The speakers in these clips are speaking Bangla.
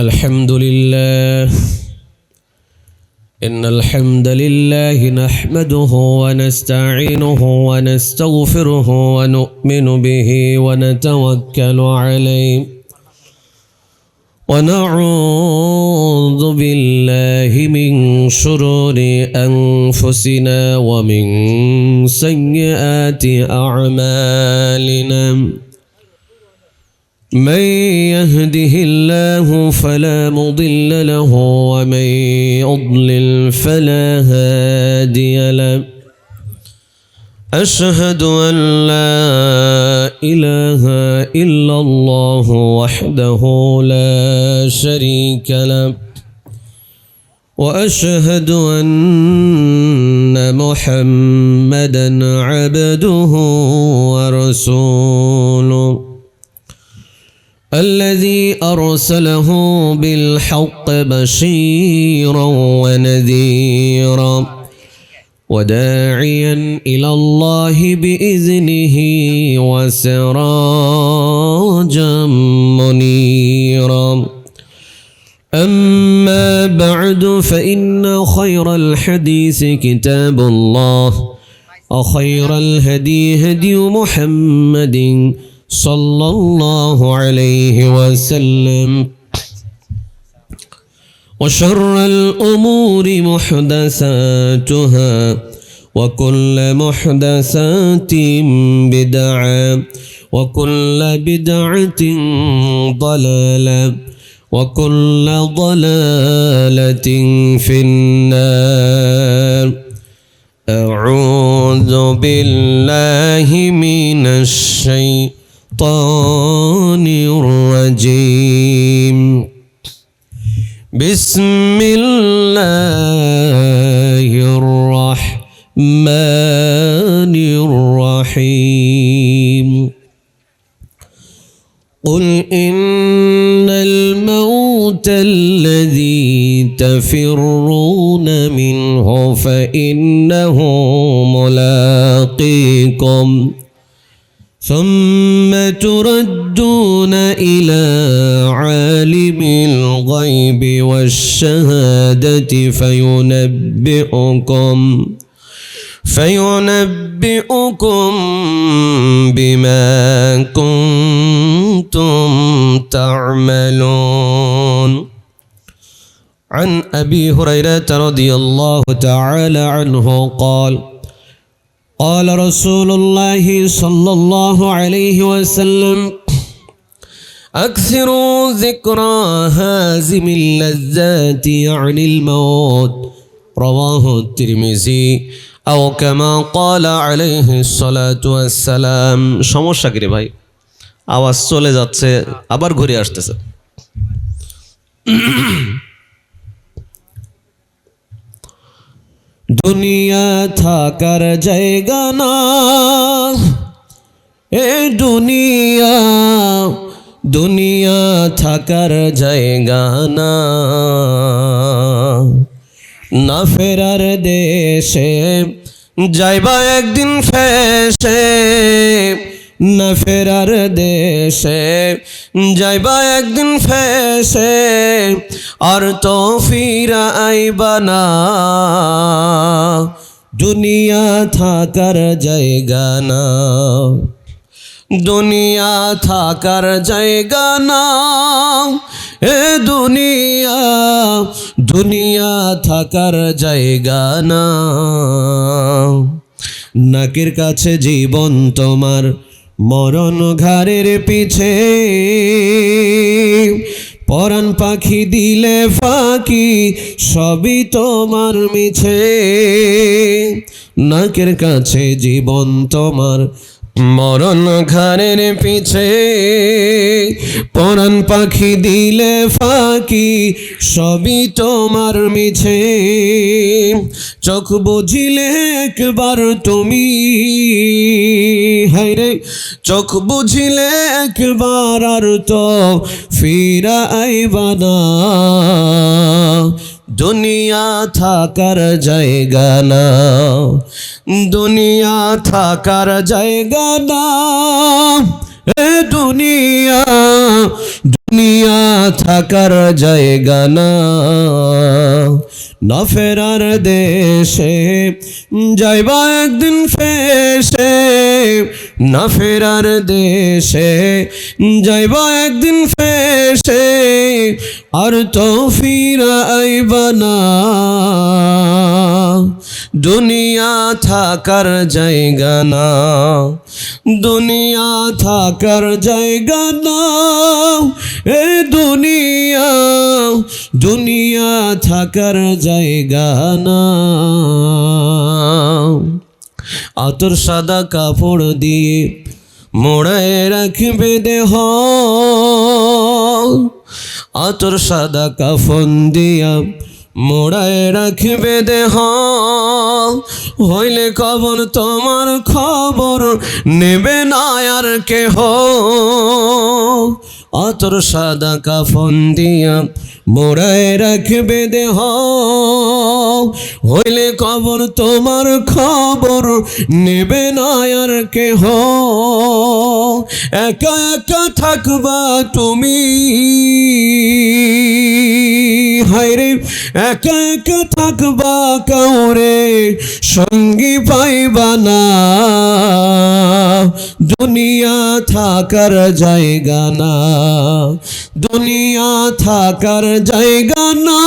الحمد لله إن الحمد لله نحمده ونستعينه ونستغفره ونؤمن به ونتوكل عليه ونعوذ بالله من شرور أنفسنا ومن سيئات أعمالنا من يهده الله فلا مضل له ومن يضلل فلا هادي له أشهد أن لا إله إلا الله وحده لا شريك له وأشهد أن محمدا عبده ورسوله الذي أرسله بالحق بشيرا ونذيرا وداعيا إلى الله بإذنه وسراجا منيرا أما بعد فإن خير الحديث كتاب الله وخير الهدي هدي محمد صلى الله عليه وسلم وشر الأمور محدثاتها وكل محدثات بدعة وكل بدعة ضلالة وكل ضلالة في النار أعوذ بالله من الشيطان الرجيم بسم الله الرحمن الرحيم قل إن الموت الذي تفرون منه فإنه ملاقيكم ثم تردون إلى عالم الغيب والشهادة فينبئكم بما كنتم تعملون. عن أبي هريرة رضي الله تعالى عنه قال قال رسول الله صلى الله عليه وسلم أكثروا ذكر هازم اللذات يعني الموت رواه الترمذي أو كما قال عليه الصلاة والسلام. সমস্যা কি রে ভাই, আওয়াজ চলে যাচ্ছে আবার ঘুরে আসতেছে। দুনিয়া থাকার জায়গা না, এ দুনিয়া থাকার জায়গা না, না ফেরার দেশে যাইবা একদিন ফেসে, না ফেরার দেশে যাইবা একদিন ফেসে, আর তো ফিরা আইবা না। দুনিয়া থাকার জায়গা না, দুনিয়া থাকার জায়গা না, এ দুনিয়া থাকার জায়গা না। নাকের কাছে জীবন তোমার, মরণ ঘাড়ের পিছে, পরাণ পাখি দিলে ফাঁকি সবই তোমার মিছে। নাকের কাছে জীবন তোমার, মরণ ঘাড়ের পিছে, পরাণ পাখি দিলে ফাঁকি সবই তোমার মিছে। চোখ বুঝিলে একবার তুমি, হায়রে চোখ বুঝিলে একবার আর তো ফিরা আইবা না। দুনিয়া থাকার জায়গা না, দুনিয়া থাকার জায়গা না, এ দুনিয়া থাকার জায়গা না, না ফেরার দেশে যাইবা একদিন ফেসে, না ফেরার দেশে যাইবা একদিন ফেসে, আর তো ফিরা আইবা না। দুনিয়া থাকার জায়গা না, দুনিয়া থাকার জায়গা না, এ দুনিয়া, দুনিয়া থাকার জায়গা না। আতর সাদা কাপড় দিয়ে মোড়ায় রাখবে দেহ, আতর সাদা কাফন দিয়া মোড়ায় রাখবে দেহ, হইলে কবর তোমার খবর নেবে না আর কেহ। আতর সাদা কাফন দিয়া মোড়ায় রাখবে দেহ, হইলে কবর তোমার খবর নেবে না আর কেহ। একা একা থাকবা তুমি, হায়রে একা একা থাকবা, কাউরে সঙ্গী পাইবা না। দুনিয়া থাকার জায়গা না, দুনিয়া থাকার জায়গা না,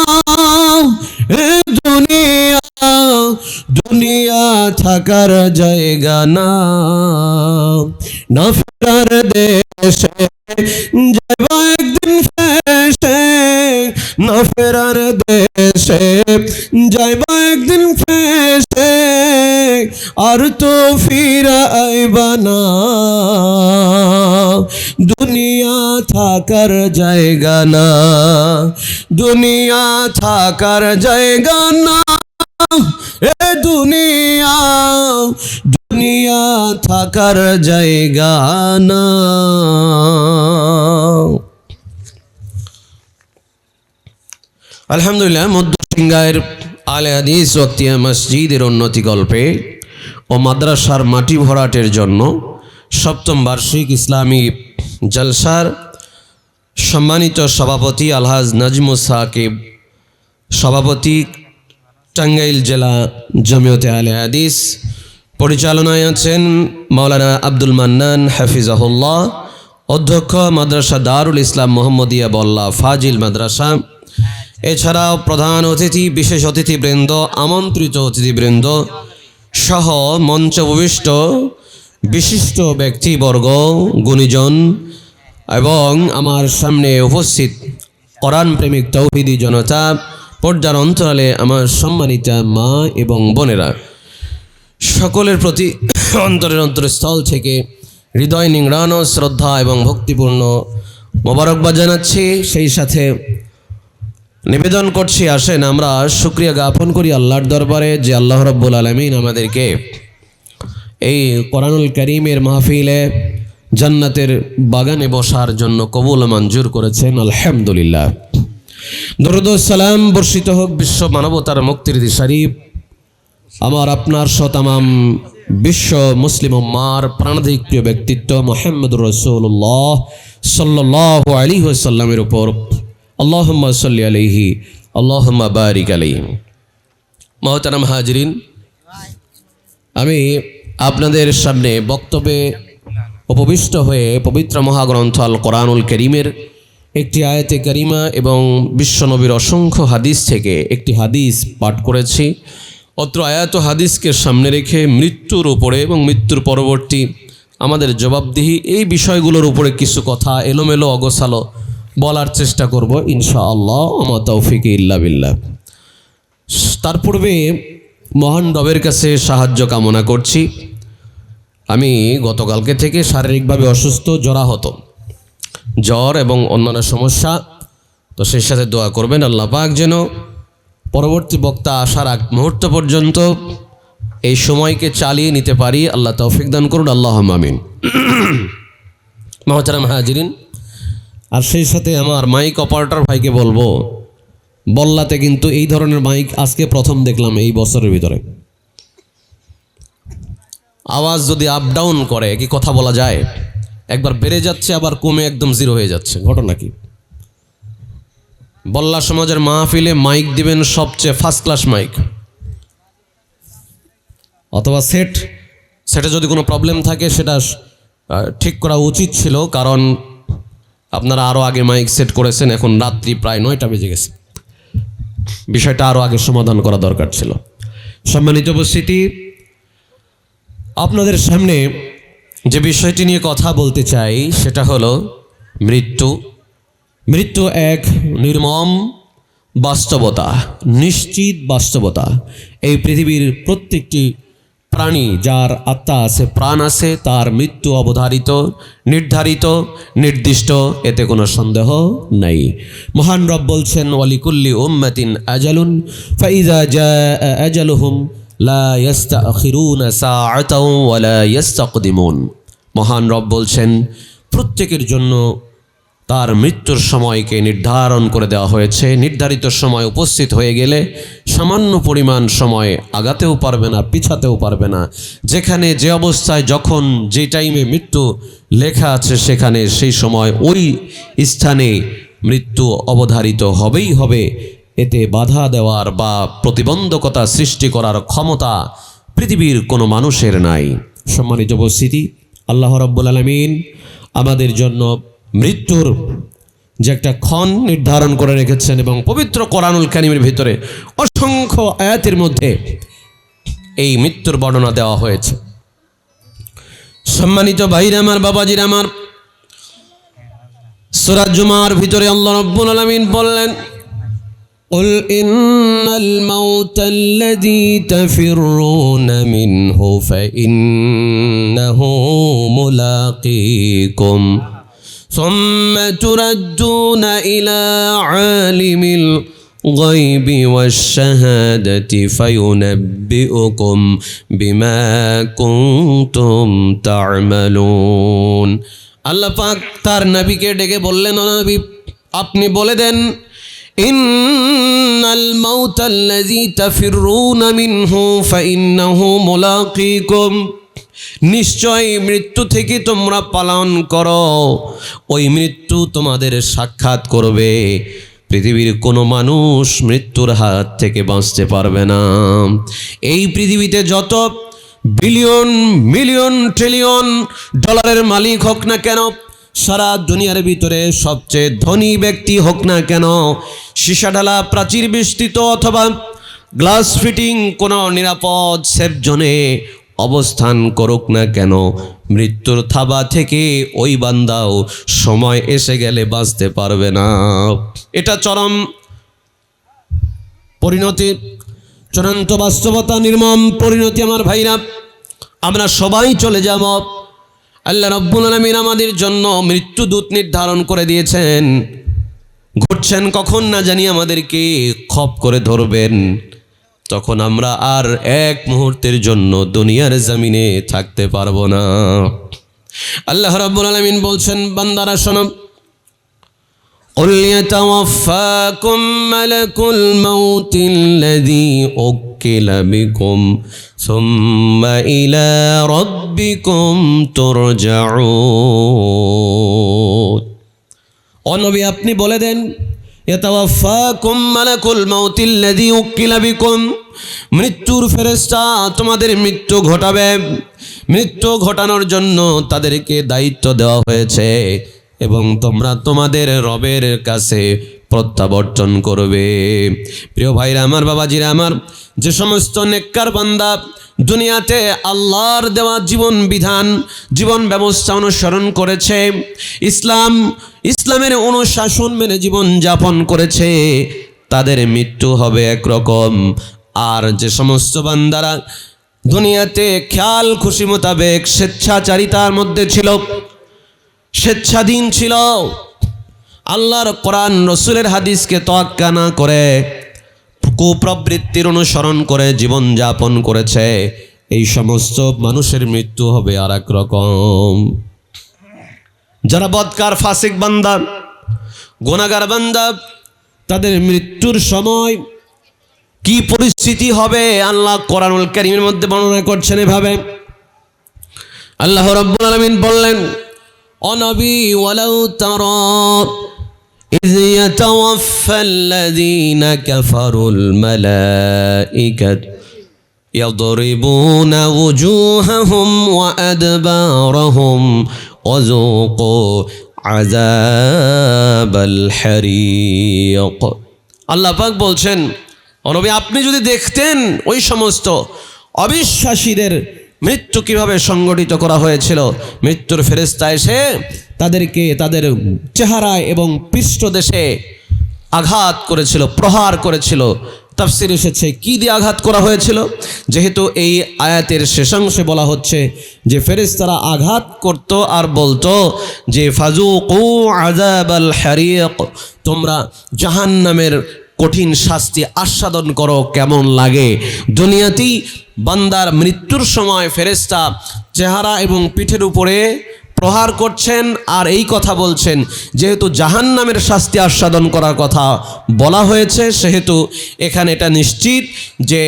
এ দুনিয়া, দুনিয়া থাকার জায়গা না। না ফেরার দেশে যাইবা একদিন ফেসে, না ফেরার দেশে যাইবা একদিন ফেসে, আর তো ফিরা আইবা না। দুনিয়া থাকার জায়গা না, দুনিয়া থাকার জায়গা না, এ দুনিয়া, দুনিয়া থাকার জায়গা না। আলহামদুলিল্লাহ, মধ্যসিংহের আলে হাদিস ওয়াক্তিয়া মসজিদের উন্নতি গল্পে ও মাদ্রাসার মাটি ভরাটের জন্য সপ্তম বার্ষিক ইসলামী জলসার সম্মানিত সভাপতি আলহাজ নাজমুস সাকিব, সভাপতি টাঙ্গাইল জেলা জমিয়তে আলে হাদিস, পরিচালনায় আছেন মাওলানা আব্দুল মান্নান হাফিজাহুল্লাহ, অধ্যক্ষ মাদ্রাসা দারুল ইসলাম মোহাম্মদিয়া বল্লা ফাজিল মাদ্রাসা। এছাড়াও প্রধান অতিথি, বিশেষ অতিথিবৃন্দ, আমন্ত্রিত অতিথিবৃন্দ সহ মঞ্চ উপবিষ্ট বিশিষ্ট ব্যক্তিবর্গ, গুণীজন এবং আমার সামনে উপস্থিত কোরআন প্রেমিক তৌহিদি জনতা, পর্দার অন্তরালে আমার সম্মানিতা মা এবং বোনেরা, সকলের প্রতি অন্তরের অন্তরস্থল থেকে হৃদয় নিংড়ানো শ্রদ্ধা এবং ভক্তিপূর্ণ মোবারকবাদ জানাচ্ছি। সেই সাথে নিবেদন করছি, আসেন আমরা শুকরিয়া জ্ঞাপন করি আল্লাহর দরবারে যে আল্লাহ রাব্বুল আলামিন আমাদেরকে এই কোরআনুল কারীমের মাহফিলে জান্নাতের বাগানে বসার জন্য কবুল মঞ্জুর করেছেন। আলহামদুলিল্লাহ। দরুদ ও সালাম বর্ষিত হোক বিশ্ব মানবতার মুক্তির দিশারি আমার আপনার শতামাম বিশ্ব মুসলিম উম্মার প্রাণাধিক প্রিয় ব্যক্তিত্ব মুহাম্মদুর রাসূলুল্লাহ সাল্লাল্লাহু আলাইহি ওয়াসাল্লামের উপর। আল্লাহুম্মা সাল্লি আলাইহি আল্লাহুম্মা বারিক আলাইহি। মুহতারাম হাজিরিন, আমি আপনাদের সামনে বক্তব্যে উপবিষ্ট হয়ে পবিত্র মহাগ্রন্থ আল কোরআনুল কারীমের একটি আয়াতে কারিমা এবং বিশ্বনবীর অসংখ্য হাদিস থেকে একটি হাদিস পাঠ করেছি। অত্র আয়াত হাদিসকে সামনে রেখে মৃত্যুর উপরে এবং মৃত্যুর পরবর্তী আমাদের জবাবদিহি, এই বিষয়গুলোর উপরে কিছু কথা এলোমেলো অগোছালো বলার চেষ্টা করব ইনশাআল্লাহ। আমা তৌফিক ইল্লা বিল্লাহ। তার পূর্বে মহান রবের কাছে সাহায্য কামনা করছি। আমি গতকালকে থেকে শারীরিকভাবে অসুস্থ, জরাহত, জ্বর এবং অন্যান্য সমস্যা, তো সেই সাথে দোয়া করবেন আল্লাহ পাক যেন পরবর্তী বক্তা আসার আগ মুহূর্ত পর্যন্ত এই সময়কে চালিয়ে নিতে পারি। আল্লাহ তৌফিক দান করুন, আল্লাহুম্মা আমিন। মুহতারাম হাজিরিন, আর সেই সাথে আমার মাইক অপারেটর ভাইকে বলবো, বল্লাতে কিন্তু এই ধরনের মাইক আজকে প্রথম দেখলাম এই বছরের ভিতরে। আওয়াজ যদি আপ ডাউন করে, কি কথা বলা যায়, একবার বেড়ে যাচ্ছে আবার কমে একদম জিরো হয়ে যাচ্ছে, ঘটনা কি? বল্লা সমাজের মাহফিলে মাইক দিবেন সবচেয়ে ফার্স্ট ক্লাস মাইক, অথবা সেটে যদি কোনো প্রবলেম থাকে সেটা ঠিক করা উচিত ছিল, কারণ আপনারা আরও আগে মাইক সেট করেছেন, এখন রাত্রি প্রায় 9টা বেজে গেছে, বিষয়টা আরও আগে সমাধান করা দরকার ছিল। সম্মানিত উপস্থিতি, আপনাদের সামনে যে বিষয়টি নিয়ে কথা বলতে চাই সেটা হলো মৃত্যু। মৃত্যু এক নির্মম বাস্তবতা, নিশ্চিত বাস্তবতা। এই পৃথিবীর প্রত্যেকটি প্রাণী যার আত্মা আছে, প্রাণ আছে, তার মৃত্যু অবধারিত, নির্ধারিত, নির্দিষ্ট, এতে কোনো সন্দেহ নাই। মহান রব বলছেন, ওয়ালিকুল্লি উম্মাতিন আজালুন ফাইযা জাআ আজালুহুম লা ইস্তাখিরুনা সাআতাও ওয়া লা ইস্তাকদিমুন। মহান রব বলছেন, প্রত্যেকের জন্য তার মৃত্যুর সময়কে নির্ধারণ করে দেওয়া হয়েছে। নির্ধারিত সময় উপস্থিত হয়ে গেলে সামান্য পরিমাণ সময় আগাতেও পারবে না, পিছাতেও পারবে না। যেখানে যে অবস্থায় যখন যে টাইমে মৃত্যু লেখা আছে সেখানে সেই সময় ওই স্থানে মৃত্যু অবধারিত হবেই হবে। এতে বাধা দেওয়ার বা প্রতিবন্ধকতা সৃষ্টি করার ক্ষমতা পৃথিবীর কোনো মানুষের নাই। সম্মানিত উপস্থিতি, আল্লাহ রাব্বুল আলামিন আমাদের জন্য মৃত্যুর যে একটা ক্ষণ নির্ধারণ করে রেখেছেন এবং পবিত্র কোরআনুল কারীমের ভিতরে অসংখ্য আয়াতের মধ্যে এই মৃত্যুর বর্ণনা দেওয়া হয়েছে। সম্মানিত ভাইরা আমার, বাবাজিরা আমার, সূরা জুমার ভিতরে আল্লাহ রাব্বুল আলামিন বললেন, قل إن الموت الذي تفرون منه فإنه ملاقيكم ثم تردون إلى عالم الغيب والشهادة فينبئكم بما كنتم تعملون। আল্লাহ পাক তার নবীকে ডেকে বললেন, ও নবী, আপনি বলে দেন, ইন্নাল মাউতাল্লাযী তাফিরুনা মিনহু ফাইন্নাহু মুলাকীকুম। নিশ্চয় মৃত্যু থেকে তোমরা পালন করো, ওই মৃত্যু তোমাদের সাক্ষাৎ করবে। পৃথিবীর কোনো মানুষ মৃত্যুর হাত থেকে বাঁচতে পারবে না। এই পৃথিবীতে যত বিলিয়ন মিলিয়ন ট্রিলিয়ন ডলারের মালিক হোক না কেন, সারা দুনিয়ার ভিতরে সবচেয়ে ধনী ব্যক্তি হোক না কেন, সীসাঢালা প্রাচীর বেষ্টিত অথবা গ্লাস ফিটিং কোনো নিরাপদ সেফ জোনে অবস্থান করুক না কেন, মৃত্যুর থাবা থেকে ওই বান্দাও সময় এসে গেলে বাঁচতে পারবে না। এটা চরম পরিণতি, চূড়ান্ত বাস্তবতা, নির্মম পরিণতি। আমার ভাইরা, আমরা সবাই চলে যাব। আল্লাহ রাব্বুল আলামিন আমাদের জন্য মৃত্যুদূত নির্ধারণ করে দিয়েছেন। ঘটছেন কখন না জানি আমাদেরকে খপ করে ধরবেন, তখন আমরা আর এক মুহূর্তের জন্য দুনিয়ার জমিনে থাকতে পারবো না। আল্লাহ রাব্বুল আলামিন বলছেন, বান্দারা শোনো, قُلْ يَتَوَفَّاكُمْ مَلَكُ الْمَوْتِ الَّذِي وُكِّلَ بِكُمْ ثُمَّ إِلَى رَبِّكُمْ تُرْجَعُونَ। ও নবী, আপনি বলে দেন, ইয়াতাওয়াফাকুম মালাকুল মাউতিল্লাযী উক্কিলা বিকুম। মৃত্যুর ফেরেশতা তোমাদের মৃত্যু ঘটাবে। মৃত্যু ঘটানোর জন্য তাদেরকে দায়িত্ব দেওয়া হয়েছে এবং তোমরা তোমাদের রবের কাছে প্রত্যাবর্তন করবে। প্রিয় ভাইরা আমার, বাবাজিরা আমার, যে সমস্ত নেককার বান্দা দুনিয়াতে আল্লাহর দেওয়া জীবন বিধান, জীবন ব্যবস্থা অনুসরণ করেছে, ইসলামের অনুশাসন মেনে জীবন যাপন করেছে, তাদের মৃত্যু হবে একরকম। আর যে সমস্ত বান্দারা দুনিয়াতে খেয়াল খুশি মোতাবেক স্বেচ্ছাচারিতার মধ্যে ছিল, স্বেচ্ছাধীন ছিল, আল্লাহর কোরআন রসুলের হাদিসকে তোয়াক্কা না করে কুপ্রবৃত্তির অনুসরণ করে জীবন যাপন করেছে, এই সমস্ত মানুষের মৃত্যু হবে আর এক রকম। যারা বদকার, ফাসিক বান্দা, গুনাহগার বান্দা, তাদের মৃত্যুর সময় কি পরিস্থিতি হবে আল্লাহ কোরআনুল কারীমের মধ্যে বর্ণনা করছেন এভাবে। আল্লাহ রাব্বুল আলামিন বললেন, ও নবী, ওয়ালাউ তারা ইয يتوفى الذين كفروا الملائكة يضربون وجوههم وأدبارهم وذوقوا عذاب الحريق আল্লাহ পাক বলছেন, ও নবী, আপনি যদি দেখতেন ওই সমস্ত অবিশ্বাসীদের মৃত্যু কিভাবে সংগঠিত করা হয়েছিল। মৃত্যুর ফেরেশতা এসে তাদেরকে তাদের চেহারায় এবং পৃষ্ঠদেশে আঘাত করেছিল, প্রহার করেছিল। তাফসীরে এসেছে কি দিয়ে আঘাত করা হয়েছিল। যেহেতু এই আয়াতের শেষাংশে বলা হচ্ছে যে ফেরেশতারা আঘাত করত আর বলতো যে ফাজুকু আযাবাল হারিক, তোমরা জাহান্নামের কঠিন শাস্তি আস্বাদন করো, কেমন লাগে। দুনিয়াতেই বান্দার মৃত্যুর সময় ফেরেশতা চেহারা এবং পিঠের উপরে প্রহার করছেন আর এই কথা বলছেন, যেহেতু জাহান্নামের শাস্তি আস্বাদন করার কথা বলা হয়েছে, সেহেতু এখানে এটা নিশ্চিত যে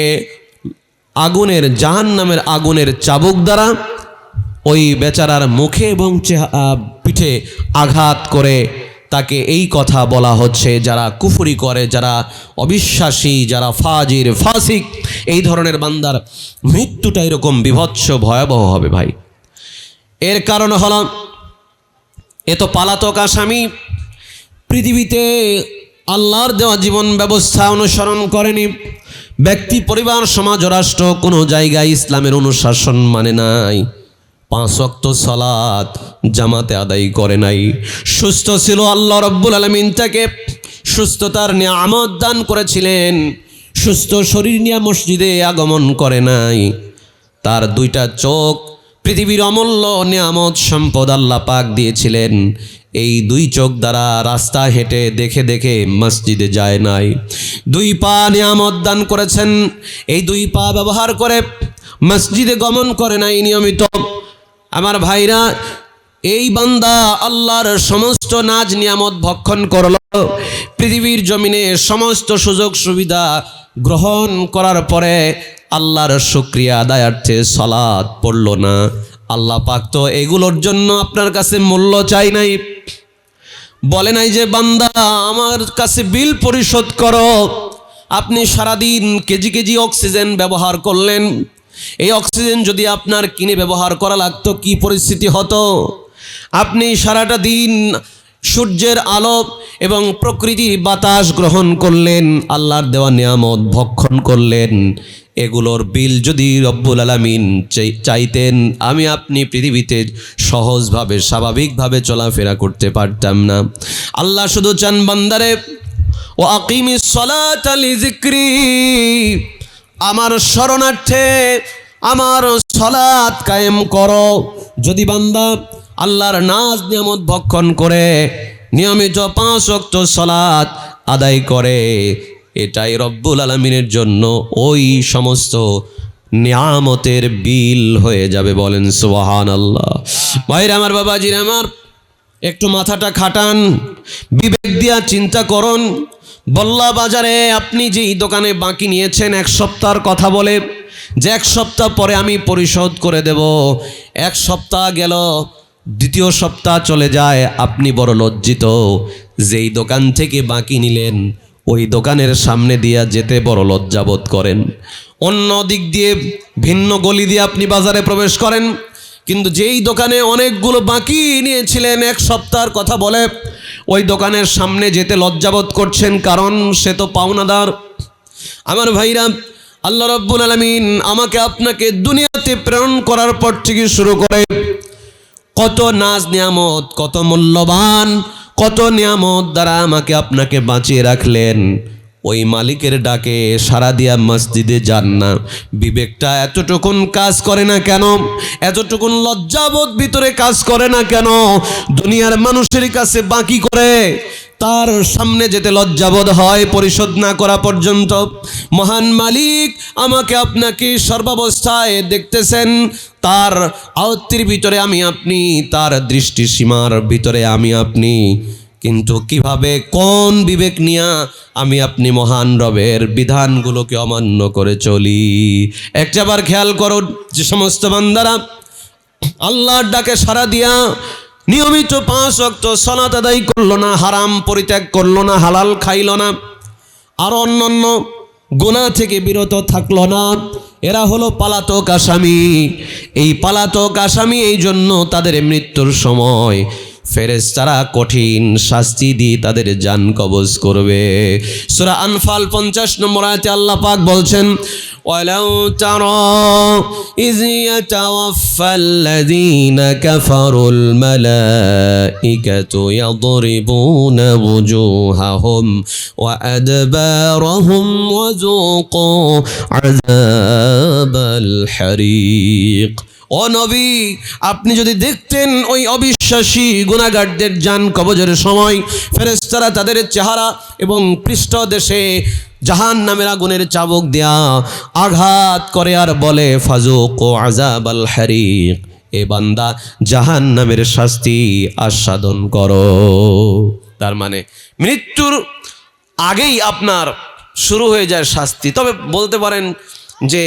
আগুনের, জাহান্নামের আগুনের চাবুক দ্বারা ওই বেচারার মুখে এবং পিঠে আঘাত করে তাকে এই কথা বলা হচ্ছে। যারা কুফরি করে, যারা অবিশ্বাসী, যারা ফাজির ফাসিক, এই ধরনের বান্দার মৃত্যুটা এরকম বিভৎস ভয়াবহ হবে ভাই। এর কারণ হলো এ তো পলাতক আসামি, পৃথিবীতে আল্লাহর দেওয়া জীবন ব্যবস্থা অনুসরণ করেনি। ব্যক্তি, পরিবার, সমাজ, রাষ্ট্র কোনো জায়গায় ইসলামের অনুশাসন মানে নাই। 5 ওয়াক্ত সালাত জামাতে আদায় করে নাই। সুস্থ ছিল, আল্লাহ রাব্বুল আলামিন তাকে সুস্থতার নিয়ামত দান করেছিলেন। সুস্থ শরীর নিয়ে মসজিদে আগমন করে নাই। তার 2টা চোখ পৃথিবীর অমূল্য নিয়ামত সম্পদ আল্লাহ পাক দিয়েছিলেন। এই 2 চোখ দ্বারা রাস্তা হেঁটে দেখে দেখে মসজিদে যায় নাই। 2 পা নিয়ামত দান করেছেন, এই 2 পা ব্যবহার করে মসজিদে গমন করে নাই নিয়মিত। আমার ভাইরা, এই বান্দা আল্লাহর সমস্ত নাজ নিয়ামত ভক্ষণ করল, পৃথিবীর জমিনে সমস্ত সুযোগ সুবিধা গ্রহণ করার পরে আল্লাহর শুকরিয়া আদায়ার্থে সালাত পড়ল না। আল্লাহ পাক তো এগুলোর জন্য আপনার কাছে মূল্য চাই নাই, বলে নাই যে বান্দা আমার কাছে বিল পরিশোধ করো। আপনি সারাদিন কেজি কেজি অক্সিজেন ব্যবহার করলেন, এই অক্সিজেন যদি আপনার কিনে ব্যবহার করা লাগতো কি পরিস্থিতি হতো। আপনি সারাটা দিন সূর্যের আলো এবং প্রকৃতির বাতাস গ্রহণ করলেন, আল্লাহর দেওয়া নিয়ামত ভক্ষণ করলেন, এগুলোর বিল যদি রব্বুল আলামিন চাইতেন, আমি আপনি পৃথিবীতে সহজভাবে স্বাভাবিকভাবে চলাফেরা করতে পারতাম না। আল্লাহ শুধু চান বান্দারে ও আকিমিস সালাতা লিযিকরি, আমার শরণার্থে আমার সালাত কায়েম করো। যদি বান্দা আল্লাহর নাজ নিয়ামত ভক্ষণ করে নিয়মিত 5 ওয়াক্ত সালাত আদায় করে, এটাই রব্বুল আলামিনের জন্য ওই সমস্ত নিয়ামতের বিল হয়ে যাবে। বলেন সুবহানাল্লাহ। ভাইরা আমার, বাবাজিরা আমার, একটু মাথাটা খাটান, বিবেক দিয়া চিন্তা করুন। বল্লা বাজারে আপনি যেই দোকানে বাকি নিয়েছেন 1 সপ্তাহের কথা বলে যে 1 সপ্তাহ পরে আমি পরিশোধ করে দেব, 1 সপ্তাহ গেল, 2য় সপ্তাহ চলে যায়, আপনি বড় লজ্জিত। যেই দোকান থেকে বাকি নিলেন ওই দোকানের সামনে দিয়া যেতে বড় লজ্জাবোধ করেন। অন্য দিক দিয়ে ভিন্ন গলি দিয়ে আপনি বাজারে প্রবেশ করেন, কিন্তু যেই দোকানে অনেকগুলো বাকি নিয়েছিলেন 1 সপ্তাহের কথা বলে, ওই দোকানের সামনে যেতে লজ্জাবোধ করছেন, কারণ সে তো পাওনাদার। আমার ভাইরা, আল্লাহ রাব্বুল আলামিন আমাকে আপনাকে দুনিয়াতে প্রেরণ করার পর থেকে শুরু করে কত নাজ নিয়ামত, কত মূল্যবান, কত নিয়ামত দ্বারা আমাকে আপনাকে বাঁচিয়ে রাখলেন। ওই মালিকের ডাকে সাড়া দিয়া মসজিদে যান না, বিবেকটা এতটুকুন কাজ করে না কেন? এতটুকুন লজ্জাবোধ ভিতরে কাজ করে না কেন? দুনিয়ার মানুষের কাছে বাকি করে তার সামনে যেতে লজ্জাবোধ হয় পরিশোধ না করা পর্যন্ত। মহান মালিক আমাকে আপনাকে সর্বাবস্থায় দেখতেছেন, তার আয়ত্তের ভিতরে আমি আপনি, তার দৃষ্টি সীমার ভিতরে আমি আপনি, কিন্তু কিভাবে, কোন বিবেক নিয়ে আমি আপনি মহান রবের বিধানগুলোকে অমান্য করে চলি? একটাবার খেয়াল করুন, যে সমস্ত বান্দারা আল্লাহর ডাকে সাড়া দিয়া নিয়মিত 5 ওয়াক্ত সালাত আদায় করলো না, হারাম পরিত্যাগ করলো না, হালাল খাইলো না, আর অন্যান্য গুনাহ থেকে বিরত থাকলো না, এরা হলো পলাতক আসামি। এই পলাতক আসামি, এই জন্য তাদের মৃত্যুর সময় ফেরেশতারা কঠিন শাস্তি দিয়ে তাদের জান কবজ করবে। সূরা আনফাল 50 নম্বর আয়াতে আল্লাহ পাক বলছেন, ওয়ালাউ তারা ইয ইয়াতাওয়াফাল্লাযীনা কাফারুল মালাইকাতু ইয়াদরিবুনা ওয়ুজুহাহুম ওয়া আদবারহুম ওয়া যুকু আযাবাল হারিক। ও নবী, আপনি যদি দেখতেন ওই অবিশ্বাসী গুনাহগারদের জান কবজের সময় ফেরেশতারা তাদের চেহারা এবং পৃষ্ঠদেশে জাহান্নামের আগুনের চাবুক দেয়া আঘাত করে আর বলে, ফাযুকু আযাবাল হারিক, এ বান্দা জাহান্নামের শাস্তি আস্বাদন করো। তার মানে মৃত্যুর আগেই আপনার শুরু হয়ে যায় শাস্তি। তবে বলতে পারেন যে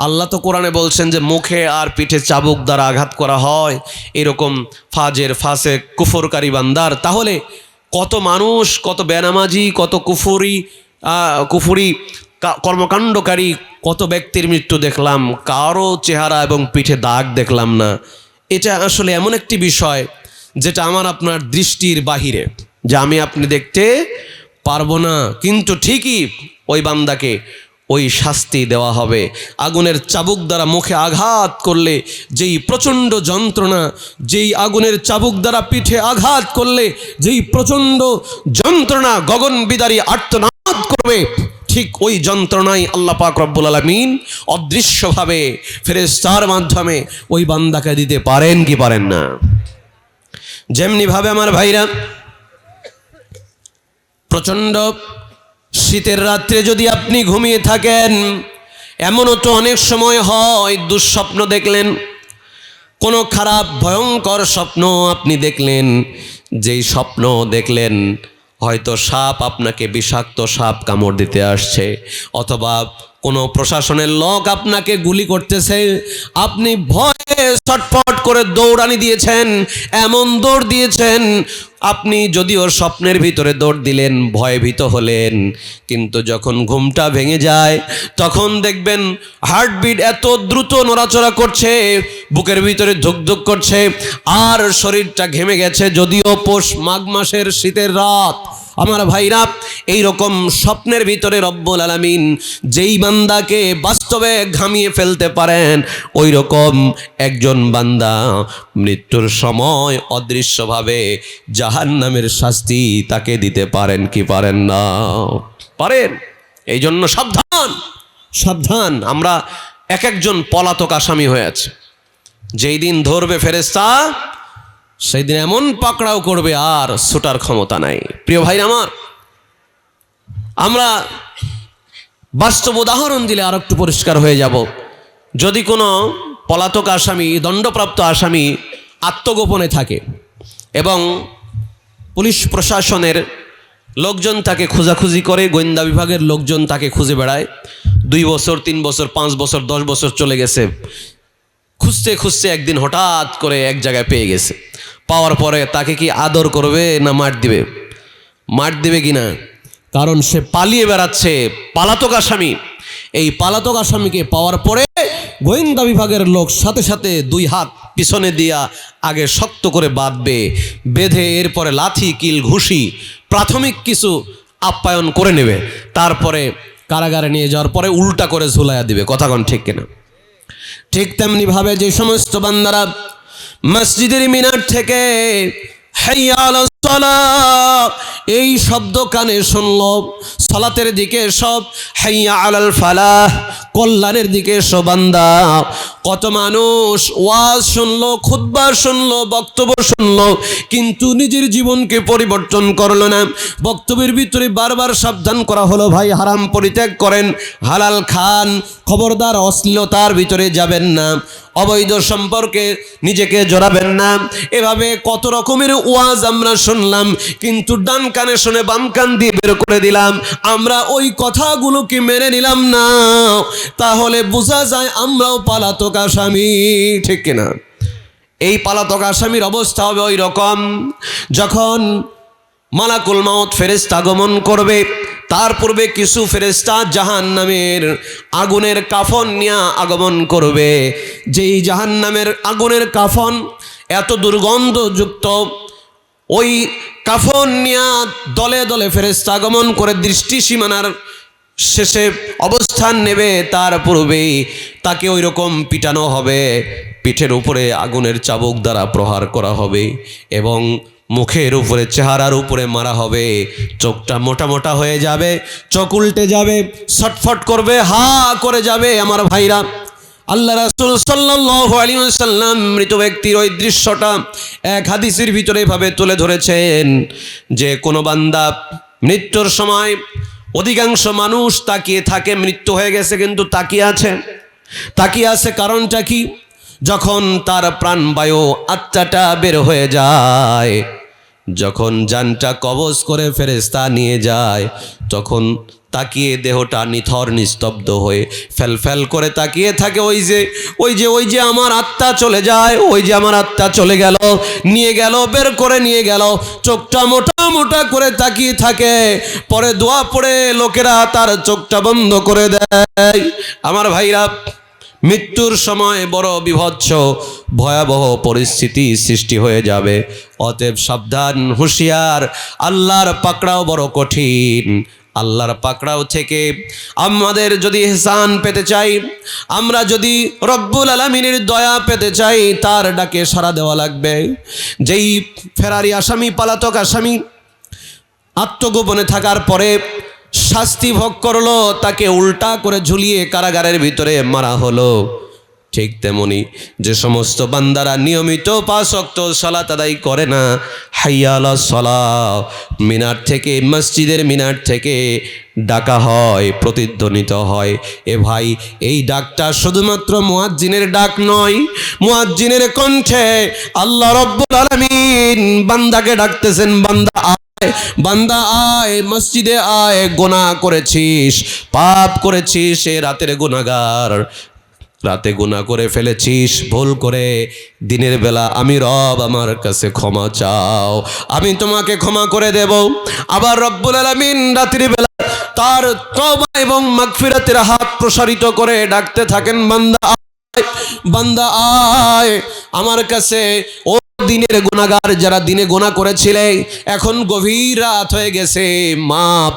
আল্লাহ তো কোরআনে বলছেন যে মুখে আর পিঠে চাবুক দ্বারা আঘাত করা হয় এরকম ফাজের ফাসেক কুফরকারী বান্দার, তাহলে কত মানুষ, কত বেনামাজি, কত কুফরি কর্মকাণ্ডকারী কত ব্যক্তির মৃত্যু দেখলাম, কারো চেহারা এবং পিঠে দাগ দেখলাম না। এটা আসলে এমন একটি বিষয় যেটা আমার আপনার দৃষ্টির বাহিরে, যে আমি আপনি দেখতে পারবো না, কিন্তু ঠিকই ওই বান্দাকে ওই শাস্তি দেওয়া হবে। আগুনের চাবুক দ্বারা মুখে আঘাত করলে যেই প্রচণ্ড যন্ত্রণা, যেই আগুনের চাবুক দ্বারা পিঠে আঘাত করলে যেই প্রচণ্ড যন্ত্রণা গগনবিদারী আর্তনাদ করবে, ঠিক ওই যন্ত্রণাই আল্লাহ পাক রব্বুল আলামিন অদৃশ্যভাবে ফেরেশতার মাধ্যমে ওই বান্দাকে দিতে পারেন কি পারেন না। যেমনিভাবে আমার ভাইরা, প্রচণ্ড শীতের রাত্রে যদি আপনি ঘুমিয়ে থাকেন, এমনও তো অনেক সময় হয় দুঃস্বপ্ন দেখলেন, কোনো খারাপ ভয়ঙ্কর স্বপ্ন আপনি দেখলেন, যেই স্বপ্ন দেখলেন হয়তো সাপ আপনাকে বিষাক্ত সাপ কামড় দিতে আসছে, অথবা কোনো প্রশাসনের লোক আপনাকে গুলি করতেছে, আপনি ভয়ে ছটফট করে দৌড়ানি দিয়েছেন, এমন দৌড় দিয়েছেন, আপনি যদিও স্বপ্নের ভিতরে দৌড় দিলেন, ভয়ভীত হলেন, কিন্তু যখন ঘুমটা ভেঙে যায় তখন দেখবেন হার্টবিট এত দ্রুত নড়াচড়া করছে, বুকের ভিতরে ধুকধুক করছে, আর শরীরটা ঘেমে গেছে, যদিও পৌষ মাঘ মাসের শীতের রাত। আমার ভাইরা, এই রকম স্বপ্নের ভিতরে রব্বুল আলামিন যেই বান্দাকে বাস্তবে ঘামিয়ে ফেলতে পারেন, ওই রকম একজন বান্দা মৃত্যুর সময় অদৃশ্যভাবে জাহান্নামের শাস্তি তাকে দিতে পারেন কি পারেন না? পারেন। এই জন্য সাবধান, সাবধান। আমরা এক একজন পলাতক আসামি হয়ে আছে। যেই দিন ধরবে ফেরেশতা, সেই দিন এমন পাকড়াও করবে আর ছুটার ক্ষমতা নাই। প্রিয় ভাই আমার, আমরা বাস্তব উদাহরণ দিলে আর একটু পরিষ্কার হয়ে যাব। যদি কোনো পলাতক আসামি, দণ্ডপ্রাপ্ত আসামি আত্মগোপনে থাকে এবং পুলিশ প্রশাসনের লোকজন তাকে খোঁজাখুঁজি করে, গোয়েন্দা বিভাগের লোকজন তাকে খুঁজে বেড়ায়, 2 বছর 3 বছর 5 বছর 10 বছর চলে গেছে, খুঁজতে খুঁজতে একদিন হঠাৎ করে এক জায়গায় পেয়ে গেছে। পাওয়ার পরে তাকে কি আদর করবে না মার দিবে? মার দিবে কিনা? কারণ সে পালিয়ে বেড়াচ্ছে, পলাতক আসামি। এই পলাতক আসামিকে পাওয়ার পরে গোয়েন্দা বিভাগের লোক সাথে সাথে 2 হাত পিছনে দিয়া আগে শক্ত করে বাঁধবে, বেঁধে এরপরে লাথি, কিল, ঘুষি, প্রাথমিক কিছু আপ্যায়ন করে নেবে, তারপরে কারাগারে নিয়ে যাওয়ার পরে উল্টা করে ঝুলাইয়া দিবে। কথা কোন ঠিক কিনা? ঠিক তেমনি ভাবে যে সমস্ত বান্দারা মসজিদের মিনার থেকে হাইয়া আলাস সালাহ এই শব্দ কানে শুনল, সালাতের দিকে সব, হাইয়া আলাল ফালাহ কল্যাণের দিকে সব বান্দা, কত মানুষ ওয়াজ শুনলো, খুতবা শুনলো, বক্তব্য শুনলো, কিন্তু নিজের জীবনকে পরিবর্তন করলো না। বক্তব্যের ভিতরে বারবার সাবধান করা হলো, ভাই হারাম পরিত্যাগ করেন, হালাল খান, খবরদার অশ্লীলতার ভিতরে যাবেন না, অবৈধ সম্পর্কে নিজেকে জড়াবেন না। এভাবে কত রকমের ওয়াজ আমরা শুনলাম, কিন্তু ডান কানে শুনে বাম কান দিয়ে বের করে দিলাম। আমরা ওই কথাগুলোকে মেনে নিলাম না, তাহলে বোঝা যায় আমরাও পলাতক আসামি, ঠিক কিনা? এই পলাতক আসামির অবস্থা হবে ওই রকম, যখন মালাকুল মাউত ফেরেশতা আগমন করবে, তার পূর্বে কিছু ফেরেশতা জাহান্নামের আগুনের কাফন নিয়ে আগমন করবে। যেই জাহান্নামের আগুনের কাফন এত দুর্গন্ধযুক্ত, ওই কাফন নিয়ে দলে দলে ফেরেশতা আগমন করে দৃষ্টি সীমানার শেষে অবস্থান নেবে। তার পূর্বেই তাকে ওই রকম পিটানো হবে, পিঠের উপরে আগুনের চাবুক দ্বারা প্রহার করা হবে এবং মুখের উপরে, চেহারার উপরে মারা হবে। চোখটা মোটা মোটা হয়ে যাবে, চোখ উল্টে যাবে, ছটফট করবে, হা করে যাবে। আমার ভাইরা, আল্লাহ রাসূল সাল্লাল্লাহু আলাইহি ওয়াসাল্লাম মৃত ব্যক্তির ওই দৃশ্যটা এক হাদিসের ভিতরে এভাবে তুলে ধরেছেন যে কোনো বান্দা মৃত্যুর সময়, অধিকাংশ মানুষ তাকিয়ে থাকে, মৃত্যু হয়ে গেছে কিন্তু তাকিয়ে আছে। কারণটা কি? যখন তার প্রাণবায়ু, আত্মাটা বের হয়ে যায়, যখন জানটা কবজ করে ফেরেশতা নিয়ে যায়, তখন তাকিয়ে দেহটা নিথর নিস্তব্ধ হয়ে ফেল করে তাকিয়ে থাকে। ওই যে আমার আত্মা চলে যায়, ওই যে আমার আত্মা চলে গেল, নিয়ে গেল, বের করে নিয়ে গেল। চোখটা মোটা মোটা করে তাকিয়ে থাকে। পরে দোয়া পড়ে লোকেরা তার চোখটা বন্ধ করে দেয়। আমার ভাইরা, মৃত্যুর সময় বড় বিভৎস ভয়াবহ পরিস্থিতি সৃষ্টি হয়ে যাবে। অতএব সাবধান, হুঁশিয়ার। আল্লাহর পাকড়াও বড় কঠিন। আল্লাহর পাকড়াও থেকে আমাদের যদি ইহসান পেতে চাই, আমরা যদি রব্বুল আলামিনের দয়া পেতে চাই, তার ডাকে সাড়া দেওয়া লাগবে। যেই ফেরারি আসামি, পলাতক আসামি আত্মগোপনে থাকার পরে শাস্তি ভোগ করলো, তাকে উল্টা করে ঝুলিয়ে কারাগারের ভিতরে মারা হলো। ঠিক তেমনি যে সমস্ত বান্দারা নিয়মিত 5 ওয়াক্ত সালাত আদায় করে না, হাইয়া আলাস সালাহ মিনার থেকে, মসজিদের মিনার থেকে ডাকা হয়, প্রতিধ্বনিত হয়। এ ভাই, এই ডাকটা শুধুমাত্র মুয়াজ্জিনের ডাক নয়, মুয়াজ্জিনের কণ্ঠে আল্লাহ রাব্বুল আলামিন বান্দাকে ডাকতেছেন, বান্দা আয়, মসজিদে আয়, গুনাহ করেছিস, পাপ করেছিস, সে রাতের গুনাহগার, রাতে গুনাহ করে ফেলেছিস ভুল করে, দিনের বেলা আমি রব আমার কাছে ক্ষমা চাও, আমি তোমাকে ক্ষমা করে দেব। আবার রব্বুল আলামিন রাতের বেলা তার তওবা এবং মাগফিরাতের হাত প্রসারিত করে ডাকতে থাকেন, বান্দা আয় আমার কাছে। ও দিনের গুনাহগার, যারা দিনে গুনাহ করেছিলে, এখন গভীর রাত হয়ে গেছে, মাপ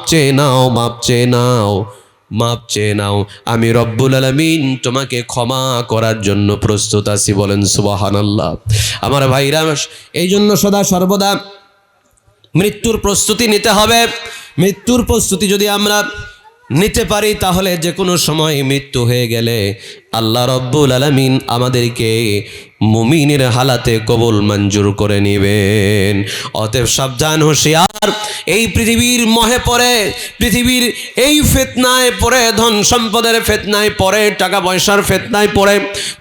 চেয়ে নাও, আমি রব্বুল আলামিন তোমাকে ক্ষমা করার জন্য প্রস্তুত আছি। বলেন সুবহানাল্লাহ। আমার ভাইরা, এই জন্য সদা সর্বদা মৃত্যুর প্রস্তুতি নিতে হবে। মৃত্যুর প্রস্তুতি যদি আমরা নিতে পারি, তাহলে যে কোনো সময় মৃত্যু হয়ে গেলে আল্লাহ রব্বুল আলামিন আমাদেরকে মুমিনের হালাতে কবুল মঞ্জুর করে নেবেন। অতএব সাবধান, হুঁশিয়ার। এই পৃথিবীর মোহে পড়ে, পৃথিবীর এই ফিতনায় পড়ে, ধন সম্পদের ফিতনায় পড়ে, টাকা পয়সার ফিতনায় পড়ে,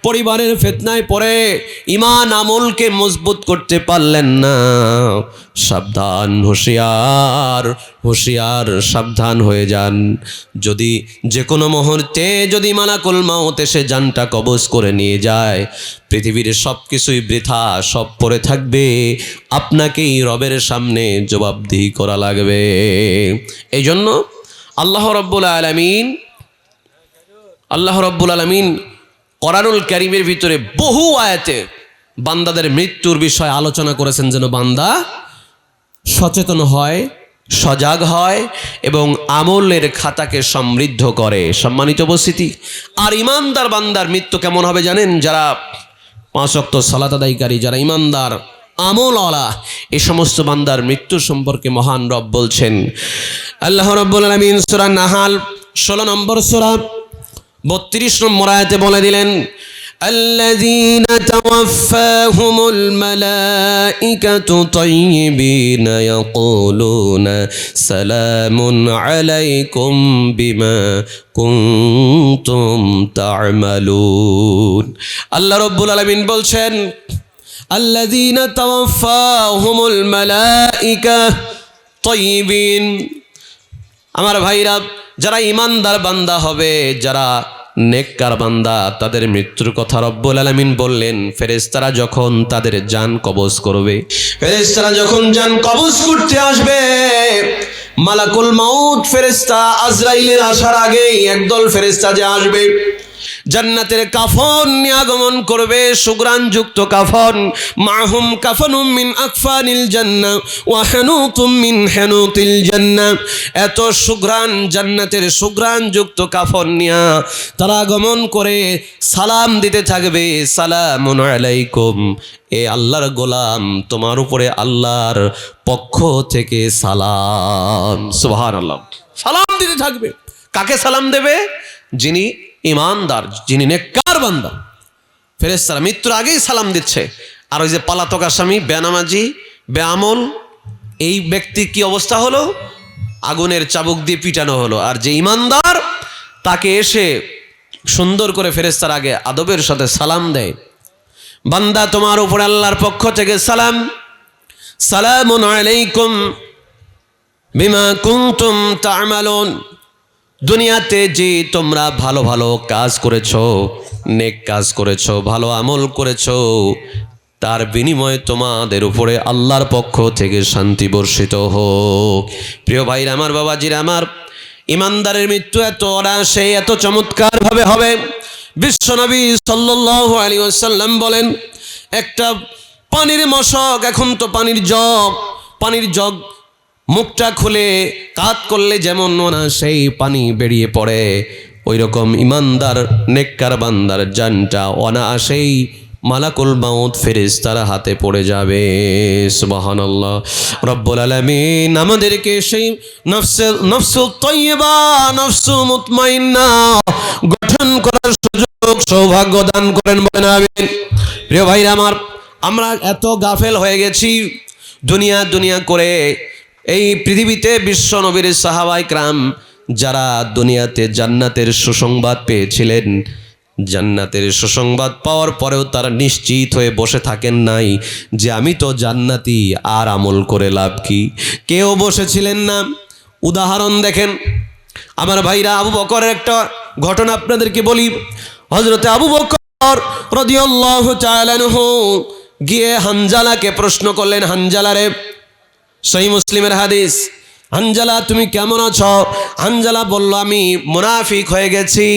পরিবারের ফিতনায় পড়ে ঈমান আমলকে মজবুত করতে পারলেন না। সাবধান, হুঁশিয়ার, সাবধান হয়ে যান। যদি যে কোনো মুহূর্তে যদি মালাকুল মাউত এসে জানটা কবজ করে নিয়ে যায়, পৃথিবীর সব কিছুই বৃথা, সব পড়ে থাকবে, আপনাকেই রবের সামনে জবাবদিহি করা লাগবে। এই জন্য আল্লাহ রাব্বুল আলামিন কোরআনুল কারীমের ভিতরে বহু আয়াতে বান্দাদের মৃত্যুর বিষয়ে আলোচনা করেছেন, যেন বান্দা সচেতন হয়, সজাগ হয় এবং আমলের খাতাকে সমৃদ্ধ করে। সম্মানিত উপস্থিতি, আর ইমানদার বান্দার মৃত্যু কেমন হবে জানেন? যারা 5 ওয়াক্ত সালাত আদায়কারী, যারা ইমানদার আমলওয়ালা, এই সমস্ত বান্দার মৃত্যু সম্পর্কে মহান রব বলছেন। আল্লাহ রাব্বুল আলামিন সূরা নাহাল 16 নম্বর সূরা 32 নম্বর আয়াতে বলে দিলেন, الذين توفاهم الملائكة طيبين يقولون سلام عليكم بما كنتم تعملون। আল্লাহ রাব্বুল আলামিন বলছেন, الذين توفاهم الملائكة طيبين। আমার ভাইরা, যারা ইমানদার বান্দা হবে, যারা নেককার বান্দা তাদের মৃত্যুর কথা রব্বুল আলামিন বললেন। ফেরেশতারা যখন তাদের জান কবজ করবে, ফেরেশতারা যখন জান কবজ করতে আসবে, মালাকুল মাউত ফেরেশতা আজরাইলের আসার আগেই একদল ফেরেশতা যে আসবে, জান্নাতের কাফন নিয়ে আগমন করবে, সুগ্রাণযুক্ত কাফন। মাহুম কাফনুম মিন আকফানিল জান্নাহ ওয়া হানুতুম মিন হানুতিল জান্নাহ। এত সুগ্রাণ, জান্নাতের সুগ্রাণযুক্ত কাফন নিয়ে তারা আগমন করে সালাম দিতে থাকবে, সালামুন আলাইকুম, এ আল্লাহর গোলাম, তোমার উপরে আল্লাহর পক্ষ থেকে সালাম। সুবহানাল্লাহ। সালাম দিতে থাকবে। কাকে সালাম দেবে? যিনি ইমানদার, যিনি নেককার বান্দা। ফেরেশতারা মৃত্যুর আগেই সালাম দিচ্ছে। আর ওই যে পলাতক আসামি, বেনামাজি, বেআমল, এই ব্যক্তি কি অবস্থা হলো? আগুনের চাবুক দিয়ে পিটানো হলো। আর যে ইমানদার, তাকে এসে সুন্দর করে ফেরেশতার আগে আদবের সাথে সালাম দেয়, বান্দা তোমার উপরে আল্লাহর পক্ষ থেকে সালাম, সালামুন আলাইকুম বিমা কুনতুম তা'মালুন। দুনিয়াতে যে তোমরা ভালো ভালো কাজ করেছো, নেক কাজ করেছো, ভালো আমল করেছো, তার বিনিময়ে তোমাদের উপরে আল্লাহর পক্ষ থেকে শান্তি বর্ষিত হোক। প্রিয় ভাইরা আমার, বাবাজিরা আমার, ইমানদারের মৃত্যু এত অনায়াসে, এত চমৎকারভাবে হবে। বিশ্বনবী সাল্লাল্লাহু আলাইহি ওয়াসাল্লাম বলেন, একটা পানির মশক, এখন তো পানির জগ মুখটা খুলে কাত করলে যেমন সেই পানি বেরিয়ে পড়ে, ওই রকম ইমানদার নেককার বান্দার জানটা অনায়াসেই মালাকুল মাউত ফেরেশতার হাতে পড়ে যাবে। সুবহানাল্লাহ। রব্বুল আলামিন আমাদেরকে সেই নফসুত তাইয়্যিবা, নফসু মুতমাইন্না গঠন করার সুযোগ সৌভাগ্য দান করেন, বলেন আমিন। প্রিয় ভাইরা আমার, আমরা এত গাফেল হয়ে গেছি, দুনিয়া করে। এই পৃথিবীতে বিশ্ব নবীর সাহাবায়ে কেরাম যারা দুনিয়াতে জান্নাতের সুসংবাদ পেয়েছিলেন, জান্নাতের সুসংবাদ পাওয়ার পরেও তারা নিশ্চিত হয়ে বসে থাকেন নাই যে আমি তো জান্নাতি, আর আমল করে লাভ কি? কেউ বসেছিলেন না। উদাহরণ দেখেন আমার ভাইরা, আবু বকরের একটা ঘটনা আপনাদেরকে বলি। হযরতে আবু বকর রাদিয়াল্লাহু তাআলা আনহু গিয়ে হানজালাকে প্রশ্ন করলেন, হানজালারে, সহিহ মুসলিমের হাদিস, হানজালা তুমি কেমন আছো? হানজালা বলল, আমি মুনাফিক হয়ে গেছি।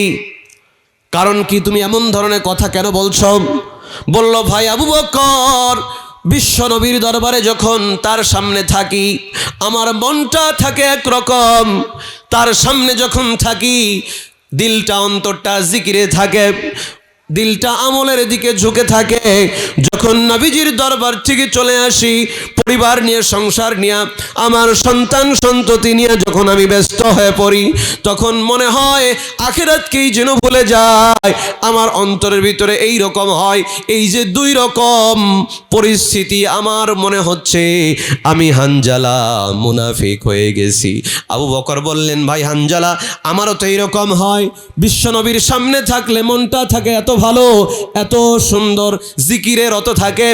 কারণ কি, তুমি এমন ধরনের কথা কেন বলছো? বলল, ভাই আবু বকর, বিশ্ব নবীর দরবারে যখন তার সামনে থাকি, আমার মনটা থাকে একরকম, তার সামনে যখন থাকি দিলটা, অন্তরটা জিকিরে থাকে, দিলটা আমলের দিকে ঝুঁকে থাকে। যখন নবীজির দরবার থেকে চলে আসি, পরিবার নিয়ে, সংসার নিয়ে, আমার সন্তান সন্ততি নিয়ে যখন আমি ব্যস্ত হয়ে পড়ি, তখন মনে হয় আখিরাতকেই যেন ভুলে যায়। আমার অন্তরের ভিতরে এই রকম হয়। এই যে দুই রকম পরিস্থিতি, আমার মনে হচ্ছে আমি হানজালা মুনাফিক হয়ে গেছি। আবু বকর বললেন, ভাই হানজালা, আমারও তো এইরকম হয়। বিশ্বনবীর সামনে থাকলে মনটা থাকে এত ভালো, এত সুন্দর, জিকিরে রত থাকে,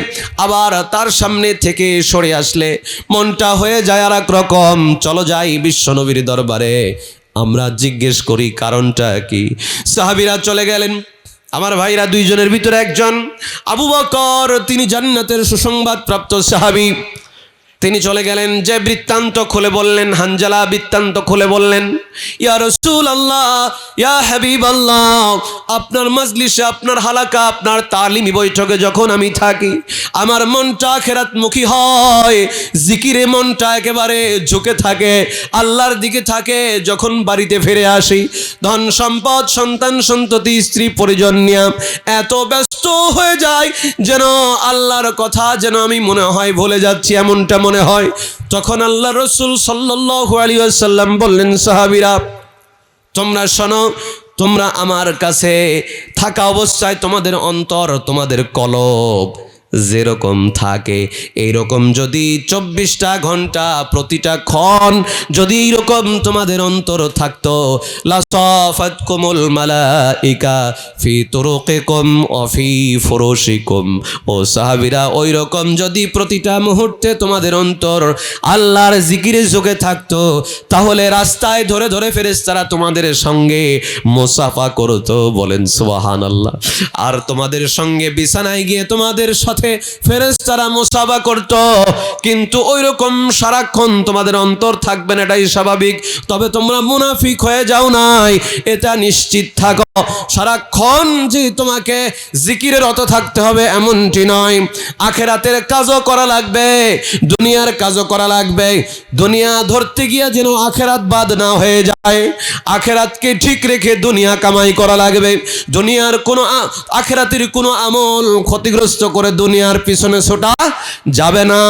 আবার তার সামনে থেকে সরে আসলে মনটা হয়ে যায় আর এক রকম। চলো যাই বিশ্বনবীর দরবারে, আমরা জিজ্ঞেস করি কারণটা কি। সাহাবীরা চলে গেলেন। আমার ভাইরা, দুইজনের ভিতরে একজন আবু বকর, তিনি জান্নাতের সুসংবাদ প্রাপ্ত সাহাবী। তিনি চলে গেলেন, যে বৃত্তান্ত খুলে বললেন, হানজালা বৃত্তান্ত খুলে বললেন, ইয়া রাসূলুল্লাহ, ইয়া হাবিবাল্লাহ, আপনার মজলিসে, আপনার হালাকা, আপনার তালিমি বৈঠকে যখন আমি থাকি, আমার মনটা আখিরাতমুখী হয়, জিকিরে মনটা একেবারে ঝুঁকে থাকে, আল্লাহর দিকে থাকে। যখন বাড়িতে ফিরে আসি, ধন সম্পদ, সন্তান সন্ততি, স্ত্রী পরিজন নিয়ে এত ব্যস্ত হয়ে যায়, যেন আল্লাহর কথা যেন আমি মনে হয় ভুলে যাচ্ছি, এমনটা মনে হয়। তখন আল্লাহ রাসূল সাল্লাল্লাহু আলাইহি ওয়াসাল্লাম বললেন, সাহাবীরা তোমরা শোনো, তোমরা আমার কাছে থাকা অবস্থায় তোমাদের অন্তর, তোমাদের কলব যেরকম থাকে এইরকম যদি 24টা ঘন্টা প্রতিটা ক্ষণ যদি এইরকম তোমাদের অন্তর থাকতো, লাসাফাতকুমুল মালাইকা ফি তুরুকিকুম ওয়া ফি ফুরুশিকুম। ও সাহাবীরা, ওই রকম যদি প্রতিটা মুহূর্তে তোমাদের অন্তর আল্লাহর জিকিরে যোগে থাকতো, তাহলে রাস্তায় ধরে ধরে ফেরেশতারা তোমাদের সঙ্গে মুসাফা করতো। বলেন সুবহানাল্লাহ। আর তোমাদের সঙ্গে বিছানায় গিয়ে তোমাদের সাথে ফেরেশতারা মুসাফা করতো। কিন্তু ওই রকম সারাক্ষণ তোমাদের অন্তর থাকবে না, এটাই স্বাভাবিক। তবে তোমরা মুনাফিক হয়ে যাও নাই, এটা নিশ্চিত থাকো। সারাক্ষণ যে তোমাকে জিকিরে রত থাকতে হবে এমনটি নয়। আখিরাতের কাজও করা লাগবে, দুনিয়ার কাজও করা লাগবে। দুনিয়া ধরতে গিয়ে যেন আখিরাত বাদ না হয়ে যায়। আখিরাতকে ঠিক রেখে দুনিয়া কামাই করা লাগবে। দুনিয়ার কোনো আখিরাতের কোনো আমল ক্ষতিগ্রস্ত করে দুনিয়ার পিছনে ছোটা যাবে না।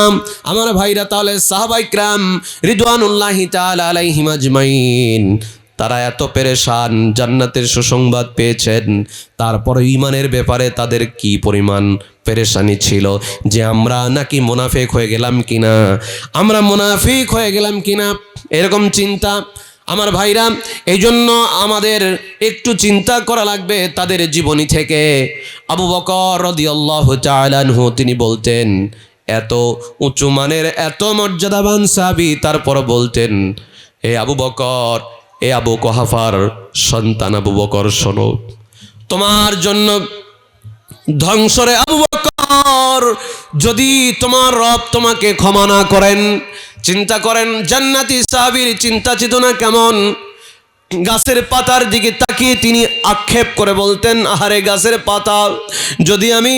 আমার ভাইরা, তাহলে সাহাবায়ে কিরাম রিদওয়ানুল্লাহি তাআলা আলাইহিম আজমাইন তারা এত পেরেশান, জান্নাতের সুসংবাদ পেয়েছেন, তারপরে ঈমানের ব্যাপারে তাদের কি পরিমাণ পেরেশানি ছিল যে আমরা নাকি মুনাফিক হয়ে গেলাম কিনা, আমরা মুনাফিক হয়ে গেলাম কিনা, এরকম চিন্তা। আমার ভাইরা, এই জন্য আমাদের একটু চিন্তা করা লাগবে তাদের জীবনী থেকে। আবু বকর রাদিয়াল্লাহু তাআলা আনহু তিনি বলতেন, এত উঁচু মানের এত মর্যাদাবান সাহাবী, তারপর বলতেন, হে আবু বকর, এ আবু কুহাফার সন্তান আবু বকর, শোনো, তোমার জন্য ধ্বংসরে আবু বকর, যদি তোমার রব তোমাকে ক্ষমা না করেন। চিন্তা করেন জান্নাতি সাহাবীর চিন্তা চেতনা কেমন। গাছের পাতার দিকে তাকিয়ে তিনি আক্ষেপ করে বলতেন, আহারে গাছের পাতা, যদি আমি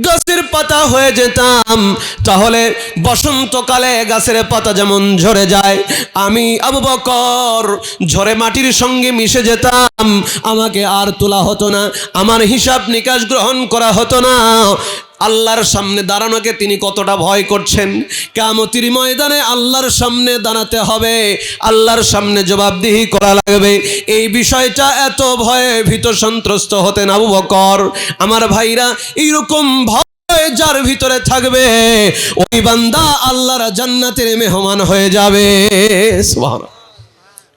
গাছের পাতা হয়ে যেতাম তাহলে বসন্তকালে গাছের পাতা যেমন ঝরে যায়, আমি আবু বকর ঝরে মাটির সঙ্গে মিশে যেতাম, আমাকে আর তোলা হতো না, আমার হিসাব নিকাশ গ্রহণ করা হতো না। আল্লাহর সামনে দাঁড়ানোকে তিনি কতটা ভয় করছেন। কিয়ামতের ময়দানে আল্লাহর সামনে দাঁড়াতে হবে, আল্লাহর সামনে জবাবদিহি করা লাগবে, এই বিষয়টা এত ভয়ে ভীত সন্ত্রস্ত হতেন আবু বকর। আমার ভাইরা, এইরকম ভয় যার ভিতরে থাকবে, ওই বান্দা আল্লাহর জান্নাতের মেহমান হয়ে যাবে। সুবহানাল্লাহ।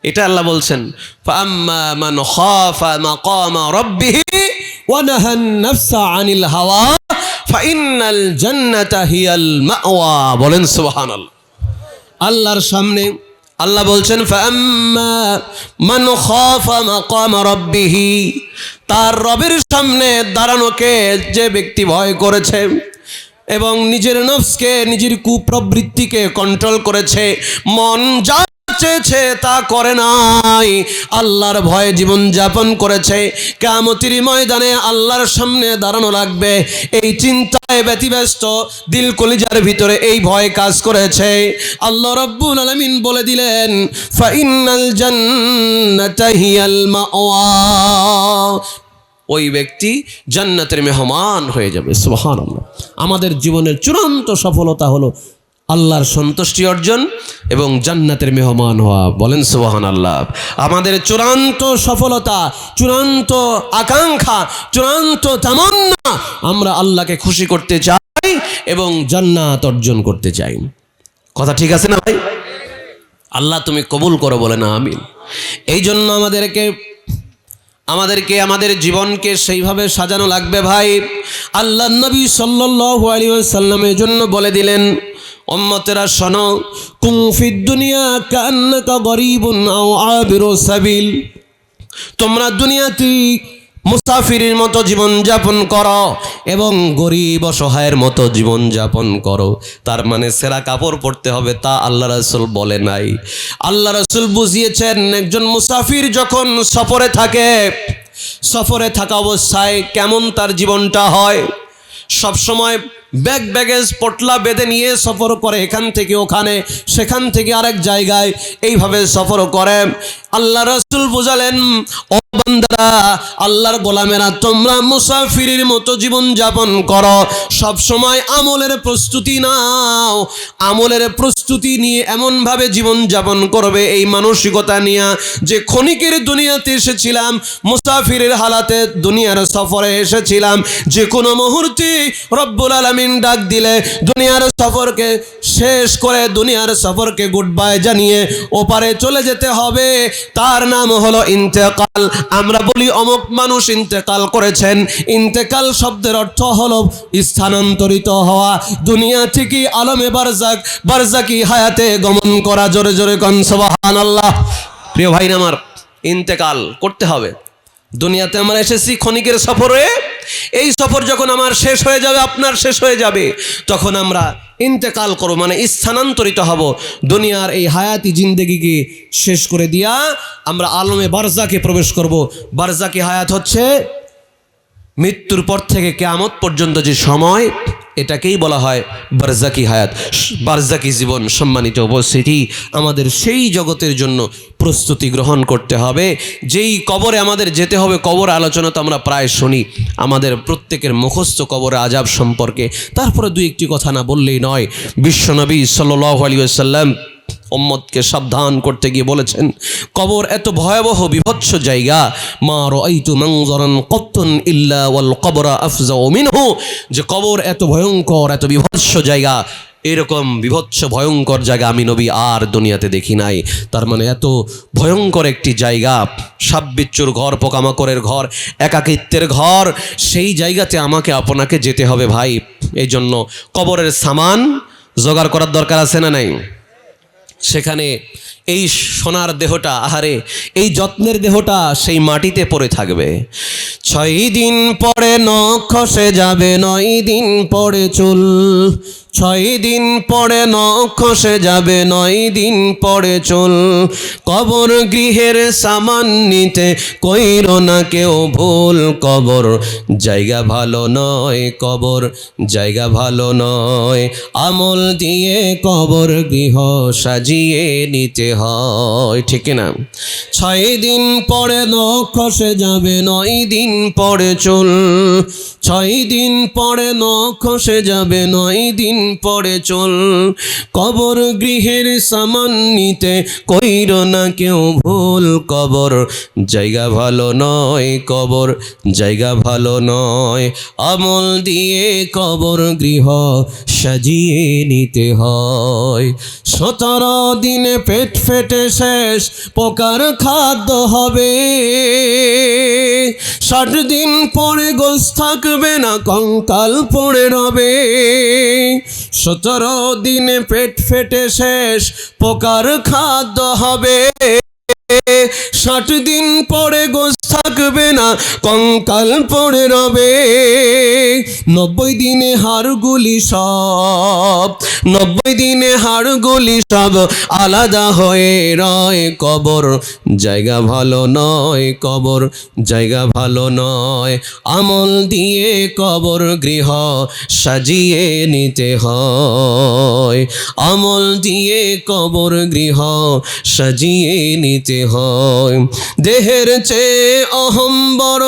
এটা আল্লাহ বলছেন, ফাআম্মা মান খাফা মাকামা রাব্বিহি ওয়া নাহান নাফসা আনিল হাওয়া ফাইন্নাল জান্নাতা হিয়াল মাওয়া। বলেন সুবহানাল্লাহ। আল্লাহর সামনে আল্লাহ বলছেন, ফাআম্মা মান খাফা মাকামা রাব্বিহি, তার রবের সামনে দাঁড়ানোকে যে ব্যক্তি ভয় করেছে এবং নিজের নফসকে, নিজের কুপ্রবৃত্তিকে কন্ট্রোল করেছে, মন যা চেয়েছে তা করে নাই, আল্লাহর ভয়ে জীবন যাপন করেছে, কিয়ামতের ময়দানে আল্লাহর সামনে দাঁড়ানো লাগবে, এই চিন্তায় ব্যতিব্যস্ত দিল কলিজার ভিতরে এই ভয় কাজ করেছে। আল্লাহ রাব্বুল আলামিন বলে দিলেন, ফাইন্নাল জান্নাতা হিয়াল মাওয়া, ওই ব্যক্তি জান্নাতের মেহমান হয়ে যাবে। সুবহানাল্লাহ। আমাদের জীবনের চূড়ান্ত সফলতা হলো আল্লাহর সন্তুষ্টি অর্জন এবং জান্নাতের মেহমান হওয়া। বলেন সুবহানাল্লাহ। আমাদের চূড়ান্ত সফলতা, চূড়ান্ত আকাঙ্ক্ষা, চূড়ান্ত তামান্না, আমরা আল্লাহকে খুশি করতে চাই এবং জান্নাত অর্জন করতে চাই। কথা ঠিক আছে না ভাই? আল্লাহ তুমি কবুল করো, বলে না আমিন। এই জন্য আমাদেরকে আমাদের জীবনকে সেইভাবে সাজানো লাগবে ভাই। আল্লাহ নবী সাল্লাল্লাহু আলাইহি ওয়াসাল্লামের জন্য বলে দিলেন, উম্মতেরা শোনো, কুম ফিদ দুনিয়া কান্নাকা গরীবুন আও আবিরু সাবিল, তোমরা দুনিয়াতে মুসাফিরের মতো জীবন যাপন করো এবং গরিব অসহায়ের মতো জীবন যাপন করো। তার মানে সেরা কাপড় পরতে হবে তা আল্লাহ রাসূল বলে নাই। আল্লাহ রাসূল বুঝিয়েছেন, একজন মুসাফির যখন সফরে থাকে, সফরে থাকা অবস্থায় কেমন তার জীবনটা হয়। সবসময় ব্যাগেজ পটলা বেঁধে নিয়ে সফর করে, এখান থেকে ওখানে, সেখান থেকে আরেক জায়গায়, এইভাবে সফর করে। আল্লাহ রাসূল বুঝালেন, ও বান্দারা, আল্লাহর গোলামেরা, তোমরা মুসাফিরের মতো জীবন যাপন করো, সব সময় আমলের প্রস্তুতি নাও, আমলের প্রস্তুতি নিয়ে এমনভাবে জীবন যাপন করবে এই মানসিকতা নিয়ে যে ক্ষণিকের দুনিয়াতে এসেছিলাম, মুসাফিরের হালাতে দুনিয়ার সফরে এসেছিলাম, যে কোনো মুহূর্তে রব্বুল আলামিন আলামিন ডাক দিলে দুনিয়ার সফরকে শেষ করে দুনিয়ার সফরকে গুড বাই জানিয়ে ওপারে চলে যেতে হবে, তার নাম হলো ইন্তেকাল। আমরা বলি অমুক মানুষ ইন্তেকাল করেছেন, ইন্তেকাল শব্দের অর্থ হলো স্থানান্তরিত হওয়া, দুনিয়া থেকে আলমে বারজাক বারজাকি হায়াতে গমন করা। জোরে জোরে কোন সুবহানাল্লাহ। প্রিয় ভাই আমার, ইন্তেকাল করতে হবে। দুনিয়াতে আমরা এসেছি ক্ষণিকের সফরে, এই সফর যখন আমার শেষ হয়ে যাবে, আপনার শেষ হয়ে যাবে, তখন আমরা ইন্তেকাল করব, মানে স্থানান্তরিত হব। দুনিয়ার এই হায়াতি জিন্দেগিকে শেষ করে দিয়া আমরা আলমে বারজাকে প্রবেশ করব। বারজাকি হায়াত হচ্ছে মৃত্যুর পর থেকে কিয়ামত পর্যন্ত যে সময়, এটাকেই বলা হয় বারজাকি হায়াত, বারজাকি জীবন। সম্মানিত উপস্থিতি, আমাদের সেই জগতের জন্য প্রস্তুতি গ্রহণ করতে হবে, যেই কবরে আমাদের যেতে হবে। কবর আলোচনা তো আমরা প্রায় শুনি, আমাদের প্রত্যেকের মুখস্থ কবরে আযাব সম্পর্কে। তারপরে দুই একটি কথা না বললেই নয়। বিশ্বনবী সাল্লাল্লাহু আলাইহি ওয়াসাল্লাম উম্মতকে সাবধান করতে গিয়ে বলেছেন, কবর এত ভয়াবহ বিভৎস জায়গা, মা রাআইতু মানজারান কাত্তুন ইল্লা ওয়াল কবর আফজাউ মিনহু, যে কবর এত ভয়ঙ্কর, এত বিভৎস জায়গা, এরকম বিভৎস ভয়ঙ্কর জায়গা আমি নবী আর দুনিয়াতে দেখি নাই। তার মানে এত ভয়ঙ্কর একটি জায়গা, সাপ বিচ্ছুর ঘর, পোকামাকড়ের ঘর, একাকিত্বের ঘর, সেই জায়গাতে আমাকে আপনাকে যেতে হবে ভাই। এই জন্য কবরের সামান জোগাড় করার দরকার আছে না নাই? সেখানে এই সোনার দেহটা, আহারে এই যত্নের দেহটা সেই মাটিতে পড়ে থাকবে। 6 দিন পরে নখ খসে যাবে, 9 দিন পরে চুল। 6 দিন পরে নখ খসে যাবে, 9 দিন পরে চুল। কবর গৃহের সামান নিতে কইরো না কেউ ভুল। কবর জায়গা ভালো নয়, কবর জায়গা ভালো নয়। আমল দিয়ে কবর গৃহ সাজিয়ে নিতে হয়, ঠিক না? 6 দিন পরে নখ খসে যাবে, 9 দিন পরে চুল। 6 দিন পরে নখ খসে যাবে, 9 দিন পরে চুল। কবর গৃহের সামান নিতে কইরো না কেউ ভুল। কবর জায়গা ভালো নয়, কবর জায়গা ভালো নয়। আমল দিয়ে কবর গৃহ সাজিয়ে নিতে হয়। 17 দিনে পেট ফেটে শেষ, পোকার খাদ্য হবে। 60 দিন পরে গোশ থাকবে না, কঙ্কাল পড়ে রবে। 17 দিনে পেট ফেটে শেষ, পোকার খাদ্য হবে। 60 দিন পরে গোশ থাকবে না, কঙ্কাল পড়ে রবে। 90 দিনে হাড়গুলি সব, 90 দিনে হাড়গুলি সব আলাদা হয়ে রয়। কবর জায়গা ভালো নয়, কবর জায়গা ভালো নয়। আমল দিয়ে কবর গৃহ সাজিয়ে নিতে হয়। আমল দিয়ে কবর গৃহ সাজিয়ে নিতে হয়। দেহের চেয়ে অহম বড়,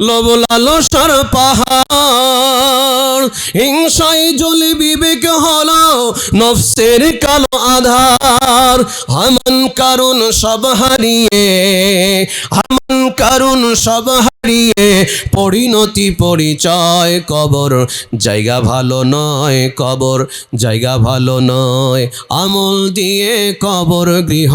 লোভ লালসার পাহাড়। হিংসায় জ্বলে বিবেক হলো নফসের কালো আধার। হামান কারণ সব হারিয়ে, হামান কারণ সব হারিয়ে পরিণতি পরিচয়। কবর জায়গা ভালো নয়, কবর জায়গা ভালো নয়। আমল দিয়ে কবর গৃহ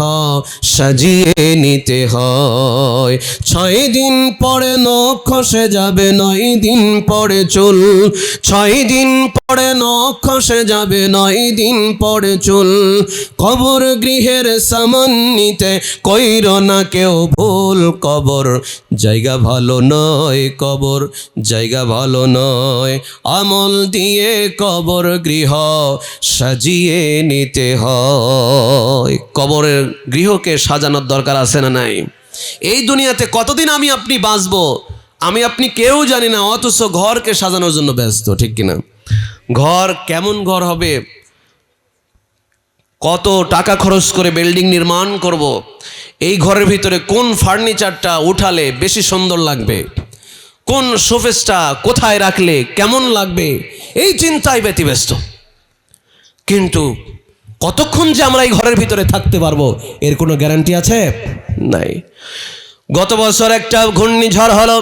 সাজিয়ে নিতে হয়। 6 দিন পরে নখ খসে যাবে, 9 দিন পরে চুল। 6 দিন পরে নখ খসে যাবে, 9 দিন পরে চুল। কবর গৃহের সামান নিতে কইরো না কেউ ভুল। কবর জায়গা ভালো নয়, কবর জায়গা ভালো নয়। আমল দিয়ে কবর গৃহ সাজিয়ে নিতে হয়। কবরের গৃহকে সাজানোর দরকার আছে না নাই? এই দুনিয়াতে কতদিন আমি আপনি বাঁচবো আমি আপনি কেউ জানি না, অথচ ঘরকে সাজানোর জন্য ব্যস্ত, ঠিক কিনা? ঘর কেমন ঘর হবে, কত টাকা খরচ করে বিল্ডিং নির্মাণ করব, এই ঘরের ভিতরে কোন ফার্নিচারটা উঠালে বেশি সুন্দর লাগবে, কোন শোকেসটা কোথায় রাখলে কেমন লাগবে, এই চিন্তায় ব্যতিব্যস্ত। কিন্তু কতক্ষণ যে আমরা এই ঘরের ভিতরে থাকতে পারবো এর কোনো গ্যারান্টি আছে? নাই। গত বছর একটা ঘূর্ণিঝড় হলো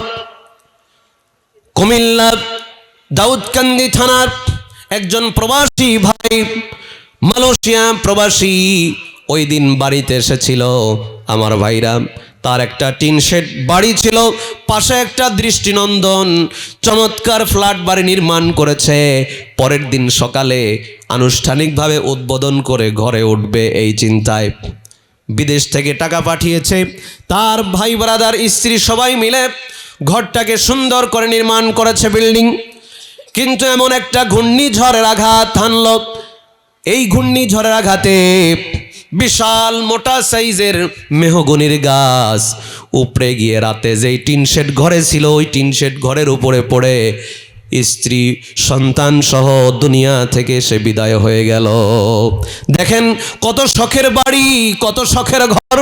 কুমিল্লা দাউদকান্দি থানার একজন প্রবাসী ভাই, মালয়েশিয়া প্রবাসী, ওই দিন বাড়িতে এসেছিল আমার ভাইরা। তার একটা টিন শেড বাড়ি ছিল, পাশে একটা দৃষ্টিনন্দন চমৎকার ফ্ল্যাট বাড়ি নির্মাণ করেছে। পরের দিন সকালে আনুষ্ঠানিকভাবে উদ্বোধন করে ঘরে উঠবে এই চিন্তায় বিদেশ থেকে টাকা পাঠিয়েছে। তার ভাই ব্রাদার স্ত্রী সবাই মিলে ঘরটাকে সুন্দর করে নির্মাণ করেছে, বিল্ডিং। কিন্তু এমন একটা ঘূর্ণিঝড়ের আঘাত হানল। এই ঘূর্ণিঝড়ের আঘাতে বিশাল মোটা সাইজের মেহগনির গাছ উপড়ে গিয়ে রাতে যেই টিন শেড ঘরে ছিল, ওই টিন শেড ঘরের উপরে পড়ে স্ত্রী সন্তান সহ দুনিয়া থেকে সে বিদায় হয়ে গেল। দেখেন কত শখের বাড়ি, কত শখের ঘর,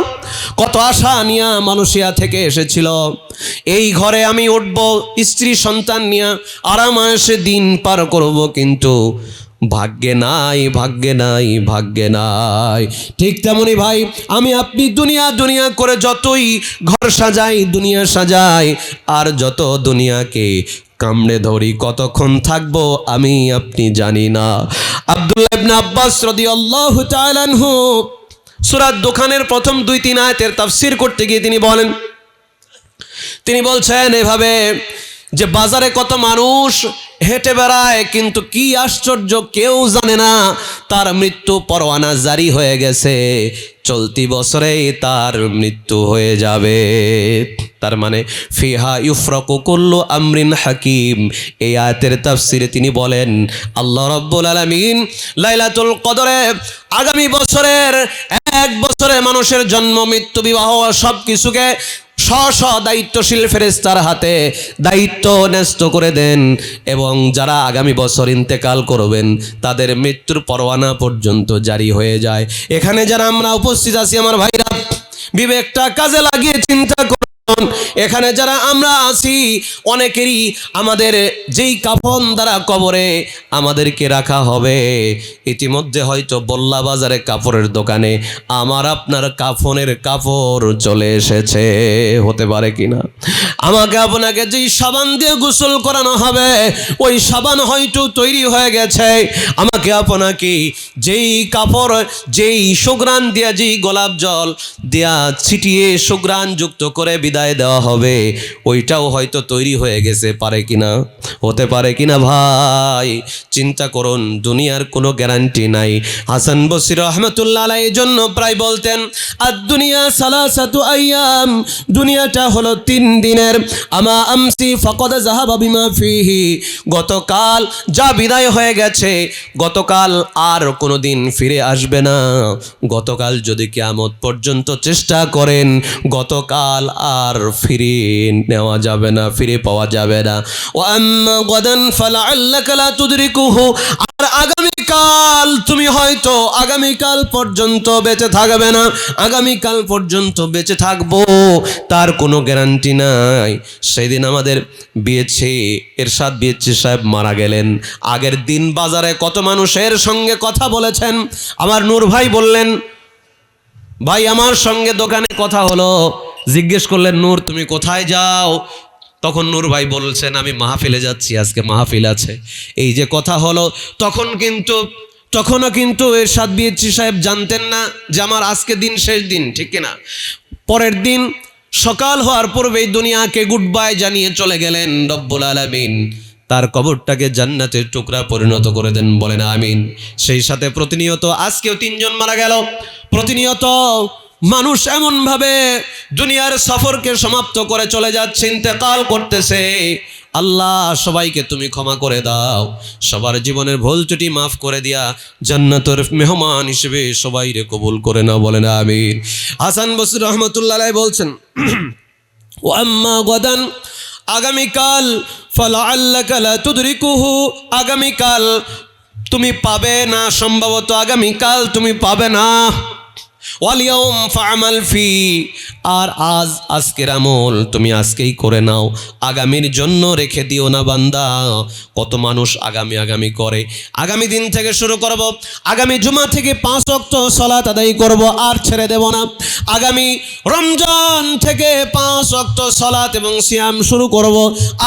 কত আশা নিয়ে মালয়েশিয়া থেকে এসেছিল। এই ঘরে আমি উঠব, স্ত্রী সন্তান নিয়ে আরামাসে দিন পার করব, কিন্তু ভাগ্যে নাই, ভাগ্যে নাই, ভাগ্যে নাই। ঠিক তেমনি ভাই, আমি আপনি দুনিয়া দুনিয়া করে যতই ঘর সাজাই, দুনিয়া সাজাই, আর যত দুনিয়াকে কামড়ে ধরি, কতক্ষণ থাকবো আমি আপনি জানি না। আব্দুল্লাহ ইবনে আব্বাস রাদিয়াল্লাহু তাআলা আনহু সূরা দোকানের প্রথম 2-3 আয়াতের তাফসীর করতে গিয়ে তিনি বলছেন এভাবে যে বাজারে কত মানুষ হেঁটে বেড়ায়, কিন্তু কি আশ্চর্য, কেউ জানে না তার মৃত্যু পরোয়ানা জারি হয়ে গেছে, চলতি বছরেই তার মৃত্যু হয়ে যাবে। তার মানে ফিহা ইউফরাকু কুল্লু আমরিন হাকিম। এই আয়াতের তাফসিরে তিনি বলেন আল্লাহ রাব্বুল আলামিন লাইলাতুল কদরে আগামী বছরের 1 বছরে মানুষের জন্ম, মৃত্যু, বিবাহ সব কিছুকে স্ব দায়িত্বশীল ফেরেশতার হাতে দায়িত্ব ন্যস্ত করে দেন, এবং যারা আগামী বছর ইন্তেকাল করবেন তাদের মৃত্যুর পরোয়ানা পর্যন্ত জারি হয়ে যায়। এখানে যারা আমরা উপস্থিত আছি আমার ভাইরা, বিবেকটা কাজে লাগিয়ে চিন্তা করুন। এখানে যারা আমরা আছি, অনেকেরই আমাদের যেই কাফন দ্বারা কবরে আমাদেরকে রাখা হবে, ইতিমধ্যে হয়তো বল্লা বাজারে কাপড়ের দোকানে আমার আপনার কাফনের কাপড় চলে এসেছে, হতে পারে কিনা। আমাকে আপনাকে যেই সাবান দিয়ে গোসল করানো হবে, ওই সাবান হয়তো তৈরি হয়ে গেছে। আমাকে আপনাকে যেই কাপড়, যেই সুঘ্রাণ দিয়া, যেই গোলাপ জল দিয়া ছিটিয়ে সুঘ্রাণ যুক্ত করে বিদায় দেওয়া হবে, ওইটাও হয়তো তৈরি হয়ে গেছে, পারে কিনা, হতে পারে কিনা। ভাই চিন্তা করুন, দুনিয়ার কোনো গ্যারান্টি নাই। হাসান বসরি রাহমাতুল্লাহ আলাইহি জন্য প্রায় বলতেন আদ-দুনিয়া সালাসাতু আইয়াম, দুনিয়াটা হলো 3 দিনের। আমা আমসি ফাকাদ যাহাবা বিমা ফিহি, গতকাল যা বিদায় হয়ে গেছে, গতকাল আর কোনো দিন ফিরে আসবে না। গতকাল যদি কিয়ামত পর্যন্ত চেষ্টা করেন, গতকাল আর ফিরিয়ে নেওয়া যাবে না, ফিরে পাওয়া যাবে না। ওয়া আম্মা গাদান ফালাআল্লাকা লা তুদরিকুহু, আর আগামীকাল তুমি হয়তো আগামীকাল পর্যন্ত বেঁচে থাকবে না, আগামীকাল পর্যন্ত বেঁচে থাকবো তার কোনো গ্যারান্টি নাই। সেদিন আমাদের বিএচসি এরশাদ বিএচসি সাহেব মারা গেলেন। আগের দিন বাজারে কত মানুষের সঙ্গে কথা বলেছেন। আমার নূর ভাই বললেন, ভাই আমার সঙ্গে দোকানে কথা হলো, জিজ্ঞেস করলেন নূর তুমি কোথায় যাও? তখন নূর ভাই বলছেন আমি মাহফিলে যাচ্ছি, আজকে মাহফিল আছে। এই যে কথা হলো, তখনও কিন্তু এরশাদ বিএচসি সাহেব জানতেন না যে আমার আজকে দিন শেষ দিন, ঠিক কিনা। পরের দিন সকাল হওয়ার পূর্বেই দুনিয়াকে গুড বাই জানিয়ে চলে গেলেন রব্বুল আলামিন। তার কবরটাকে জান্নাতের টুকরা পরিণত করে দেন, বলেন আমিন। সেই সাথে প্রতিনিয়ত আজকেও 3 জন মারা গেল। প্রতিনিয়ত মানুষ এমনভাবে দুনিয়ার সফরকে সমাপ্ত করে চলে যাচ্ছে, ইন্তেকাল করতেছে। আল্লাহ সবাইকে তুমি ক্ষমা করে দাও, সবার জীবনের ভুল ত্রুটি মাফ করে দিয়া জান্নাতের মেহমান হিসেবে সবাইরে কবুল করে নাও, বলেন আমিন। হাসান বসরি রাহমাতুল্লাহ আলাইহি বলছেন ওয়া আম্মা গাদান, আগামীকাল ফালাআল্লাকা লা তুদরিকুহু, আগামীকাল তুমি পাবে না, সম্ভবত আগামীকাল তুমি পাবে না। ওয়ালিয়াউম ফা'মাল ফি, আর আজকের আমল তুমি আজকেই করে নাও, আগামীর জন্য রেখে দিও না বান্দা। কত মানুষ আগামী করে, আগামী দিন থেকে শুরু করব, আগামী জুমা থেকে 5 ওয়াক্ত সালাত আদায় করব আর ছেড়ে দেব না, আগামী রমজান থেকে 5 ওয়াক্ত সালাত এবং সিয়াম শুরু করব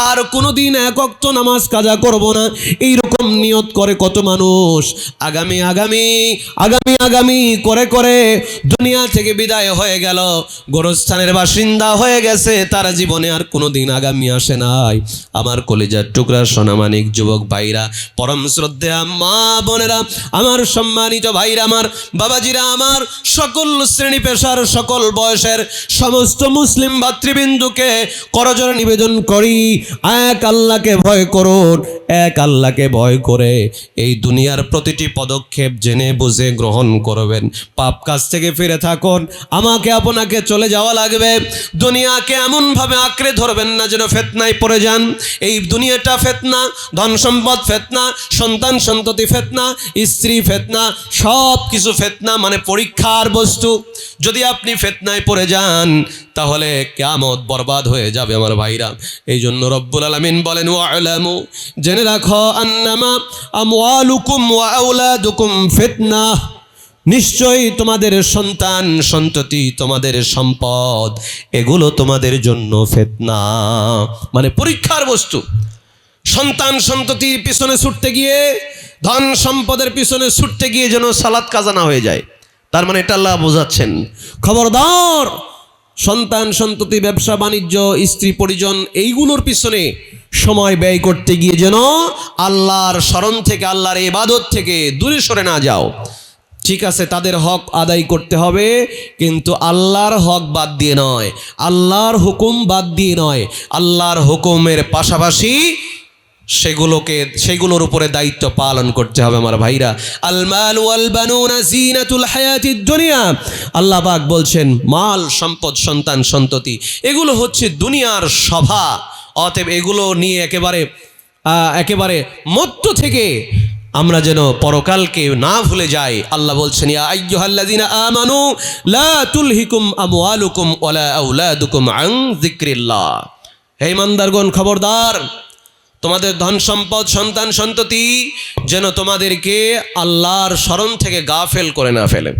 আর কোনোদিন 1 ওয়াক্ত নামাজ কাজা করব না। এইরকম নিয়ত করে কত মানুষ আগামী করে করে দুনিয়া থেকে বিদায় হয়ে গেল, গোরস্থানের বাসিন্দা হয়ে গেছে, তার জীবনে আর কোনোদিন আগামী আসে নাই। আমার কলিজার টুকরা সোনামানিক যুবক ভাইরা, পরম শ্রদ্ধেয়া মা বোনেরা, আমার সম্মানিত ভাইরা, আমার বাবাজিরা, আমার সকল শ্রেণী পেশার সকল বয়সের সমস্ত মুসলিম ভাতৃবৃন্দুকে করজোড়ে নিবেদন করি, এক আল্লাহকে ভয় করুন। এক আল্লাহকে ভয় করে এই দুনিয়ার প্রতিটি পদক্ষেপ জেনে বুঝে গ্রহণ করবেন। পাপ কাজ থেকে ফিরে থাকুন। আমাকে আপনাকে চলে যাওয়া লাগবে, দুনিয়াকে এমনভাবে আঁকড়ে ধরবেন না যেন ফিতনায় পড়ে যান। এই দুনিয়াটা ফিতনা, ধন সম্পদ ফিতনা, সন্তান সন্ততি ফিতনা, স্ত্রী ফিতনা, সব কিছু ফিতনা, মানে পরীক্ষার বস্তু। যদি আপনি ফিতনায় পড়ে যান তাহলে কিয়ামত বরবাদ হয়ে যাবে আমার ভাইরা। এই জন্য রব্বুল আলামিন বলেন, ওয়া'লামু, জেনে রাখো, আন্নামা আমওয়ালুকুম ওয়া আওলাদুকুম ফিতনা, নিশ্চয়ই তোমাদের সন্তান সন্ততি, তোমাদের সম্পদ, এগুলো তোমাদের জন্য ফিতনা, মানে পরীক্ষার বস্তু। সন্তান সন্ততির পিছনে ছুটতে গিয়ে, ধন সম্পদের পিছনে ছুটতে গিয়ে যেন সালাত কাজা না হয়ে যায়। তার মানে এটা আল্লাহ বোঝাচ্ছেন, খবরদার, সন্তান সন্ততি, ব্যবসা বাণিজ্য, স্ত্রী পরিজন, এইগুলোর পিছনে সময় ব্যয় করতে গিয়ে যেন আল্লাহর স্মরণ থেকে, আল্লাহর ইবাদত থেকে দূরে সরে না যাও। ঠিক আছে, তাদের হক আদায় করতে হবে, কিন্তু আল্লাহর হক বাদ দিয়ে নয়, আল্লাহর হুকুম বাদ দিয়ে নয়, আল্লাহর হুকুমের পাশাপাশি সেগুলোর উপরে দায়িত্ব পালন করতে হবে আমার ভাইরা। আল মাল ওয়াল বানুনা জিনাতুল হায়াতিদ দুনিয়া, আল্লাহ পাক বলছেন, মাল সম্পদ, সন্তান সন্ততি, এগুলো হচ্ছে দুনিয়ার শোভা। অতএব এগুলো নিয়ে একেবারে মত্ত থেকে আমরা যেন পরকালকে না ভুলে যাই। আল্লাহ বলছেন, ইয়া আইয়ুহাল্লাযিনা আমানু লা তুলহিকুম আমওয়ালুকুম ওয়ালা আওলাদুকুম আন যিকরিল্লাহ, হে ইমানদারগণ, খবরদার, তোমাদের ধন সম্পদ, সন্তান সন্ততি যেন তোমাদেরকে আল্লাহর স্মরণ থেকে গাফেল করে না ফেলে।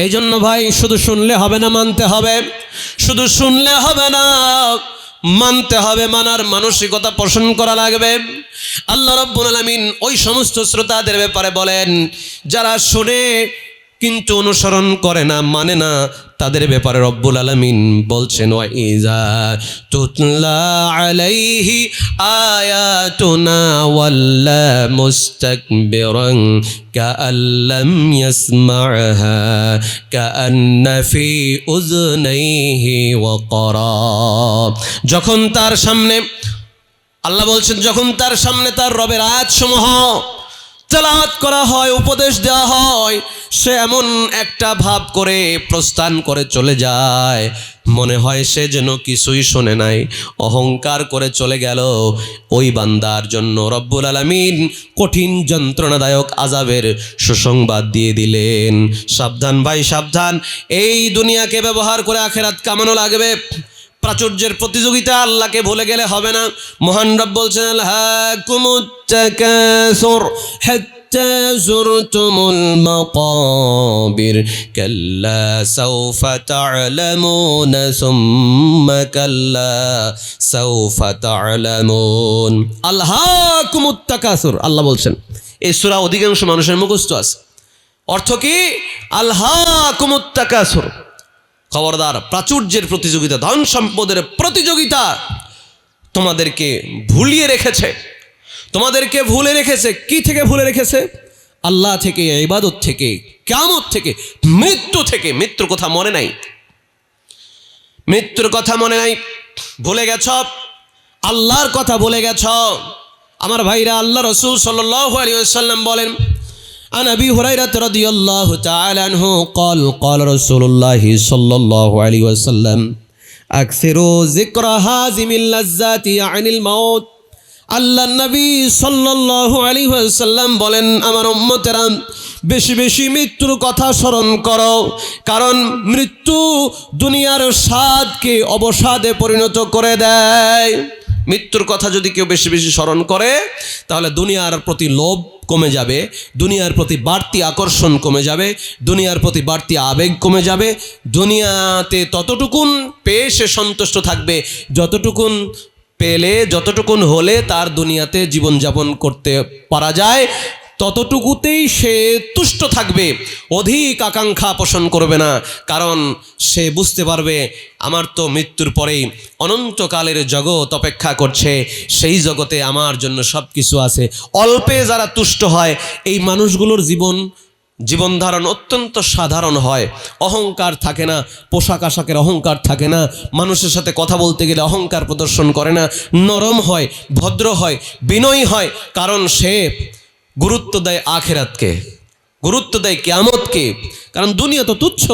এই জন্য ভাই, শুধু শুনলে হবে না, মানতে হবে। শুধু শুনলে হবে না, মানতে হবে, মানার মানসিকতা পোষণ করা লাগবে। আল্লাহ রাব্বুল আলামিন ওই সমস্ত শ্রোতাদের ব্যাপারে বলেন, যারা শুনে কিন্তু অনুসরণ করে না, মানে না, তাদের ব্যাপারে রব্বুল আলামিন বলছেন, ওয়া ইযা তুতলা আলাইহি আয়াতুনা ওয়াল্লা মুস্তাকবিরান কাআল্লাম ইয়াসমা'হা কাআন্না ফি উযনাইহি ওয়াকরা। যখন তার সামনে, আল্লাহ বলছেন, যখন তার সামনে তার রবের আয়াতসমূহ তেলাওয়াত করা হয়, উপদেশ দেওয়া হয়, সে এমন একটা ভাব করে প্রস্থান করে চলে যায়, মনে হয় সে যেন কিছুই শোনে নাই, অহংকার করে চলে গেল। ওই বান্দার জন্য রব্বুল আলামিন কঠিন যন্ত্রণাদায়ক আযাবের সুসংবাদ দিয়ে দিলেন। সাবধান ভাই, সাবধান, এই দুনিয়াকে ব্যবহার করে আখিরাত কামানো লাগবে। প্রাচুর্যের প্রতিযোগিতা, আল্লাহকে ভুলে গেলে হবে না। মহান রব বলছেন, আলহাকুমুত তাকাসুর হাত্তা যুরতুমুল মাকাবির কাল্লা সাওফা তা'লামুনা সুম্মা কাল্লা সাওফা তা'লামুন। আলহাকুমুত তাকাসুর, আল্লাহ বলছেন, এই সূরা অধিকাংশ মানুষের মুখস্থ আছে। অর্থ কি? আলহাকুমুত তাকাসুর, খবরদার, প্রাচুর্যের প্রতিযোগিতা, ধন সম্পদের প্রতিযোগিতা তোমাদেরকে ভুলিয়ে রেখেছে, তোমাদেরকে ভুলে রেখেছে। কি থেকে ভুলে রেখেছে? আল্লাহ থেকে, ইবাদত থেকে, কিয়ামত থেকে, মৃত্যু থেকে। মৃত্যুর কথা মনে নাই, মৃত্যুর কথা মনে নাই, ভুলে গেছ, আল্লাহর কথা ভুলে গেছ। আমার ভাইরা, আল্লাহ রাসূল সাল্লাল্লাহু আলাইহি ওয়াসাল্লাম বলেন, عن أبي هريرة رضي الله تعالى عنه قال قال رسول الله صلى الله عليه وسلم أكثروا ذكر هازم اللذات عن الموت। আল্লাহ নবী সাল্লাল্লাহু আলাইহি ওয়াসাল্লাম বলেন, আমার উম্মতেরা বেশি বেশি মৃত্যুর কথা স্মরণ করো, কারণ মৃত্যু দুনিয়ার স্বাদকে অবসাদে পরিণত করে দেয়। মৃত্যুর কথা যদি কেউ বেশি বেশি স্মরণ করে তাহলে দুনিয়ার প্রতি লোভ কমে যাবে, দুনিয়ার প্রতি বাড়তি আকর্ষণ কমে যাবে, দুনিয়ার প্রতি বাড়তি আবেগ কমে যাবে। দুনিয়াতে ততটুকুন পেয়ে সে সন্তুষ্ট থাকবে যতটুকুন পেলে, যতটুকুন হলে তার দুনিয়াতে জীবনযাপন করতে পারা যায়, ততটুকুতেই সে তুষ্ট থাকবে, অধিক আকাঙ্ক্ষা পোষণ করবে না। কারণ সে বুঝতে পারবে আমার তো মৃত্যুর পরেই অনন্তকালের জগৎ অপেক্ষা করছে, সেই জগতে আমার জন্য সব কিছু আছে। অল্পে যারা তুষ্ট হয় এই মানুষগুলোর জীবন ধারণ অত্যন্ত সাধারণ হয়, অহংকার থাকে না, পোশাক আশাকের অহংকার থাকে না, মানুষের সাথে কথা বলতে গেলে অহংকার প্রদর্শন করে না, নরম হয়, ভদ্র হয়, বিনয়ী হয়। কারণ সে গুরুত্ব দেয় আখিরাতকে, গুরুত্ব দেয় কিয়ামতকে। কারণ দুনিয়া তো তুচ্ছ,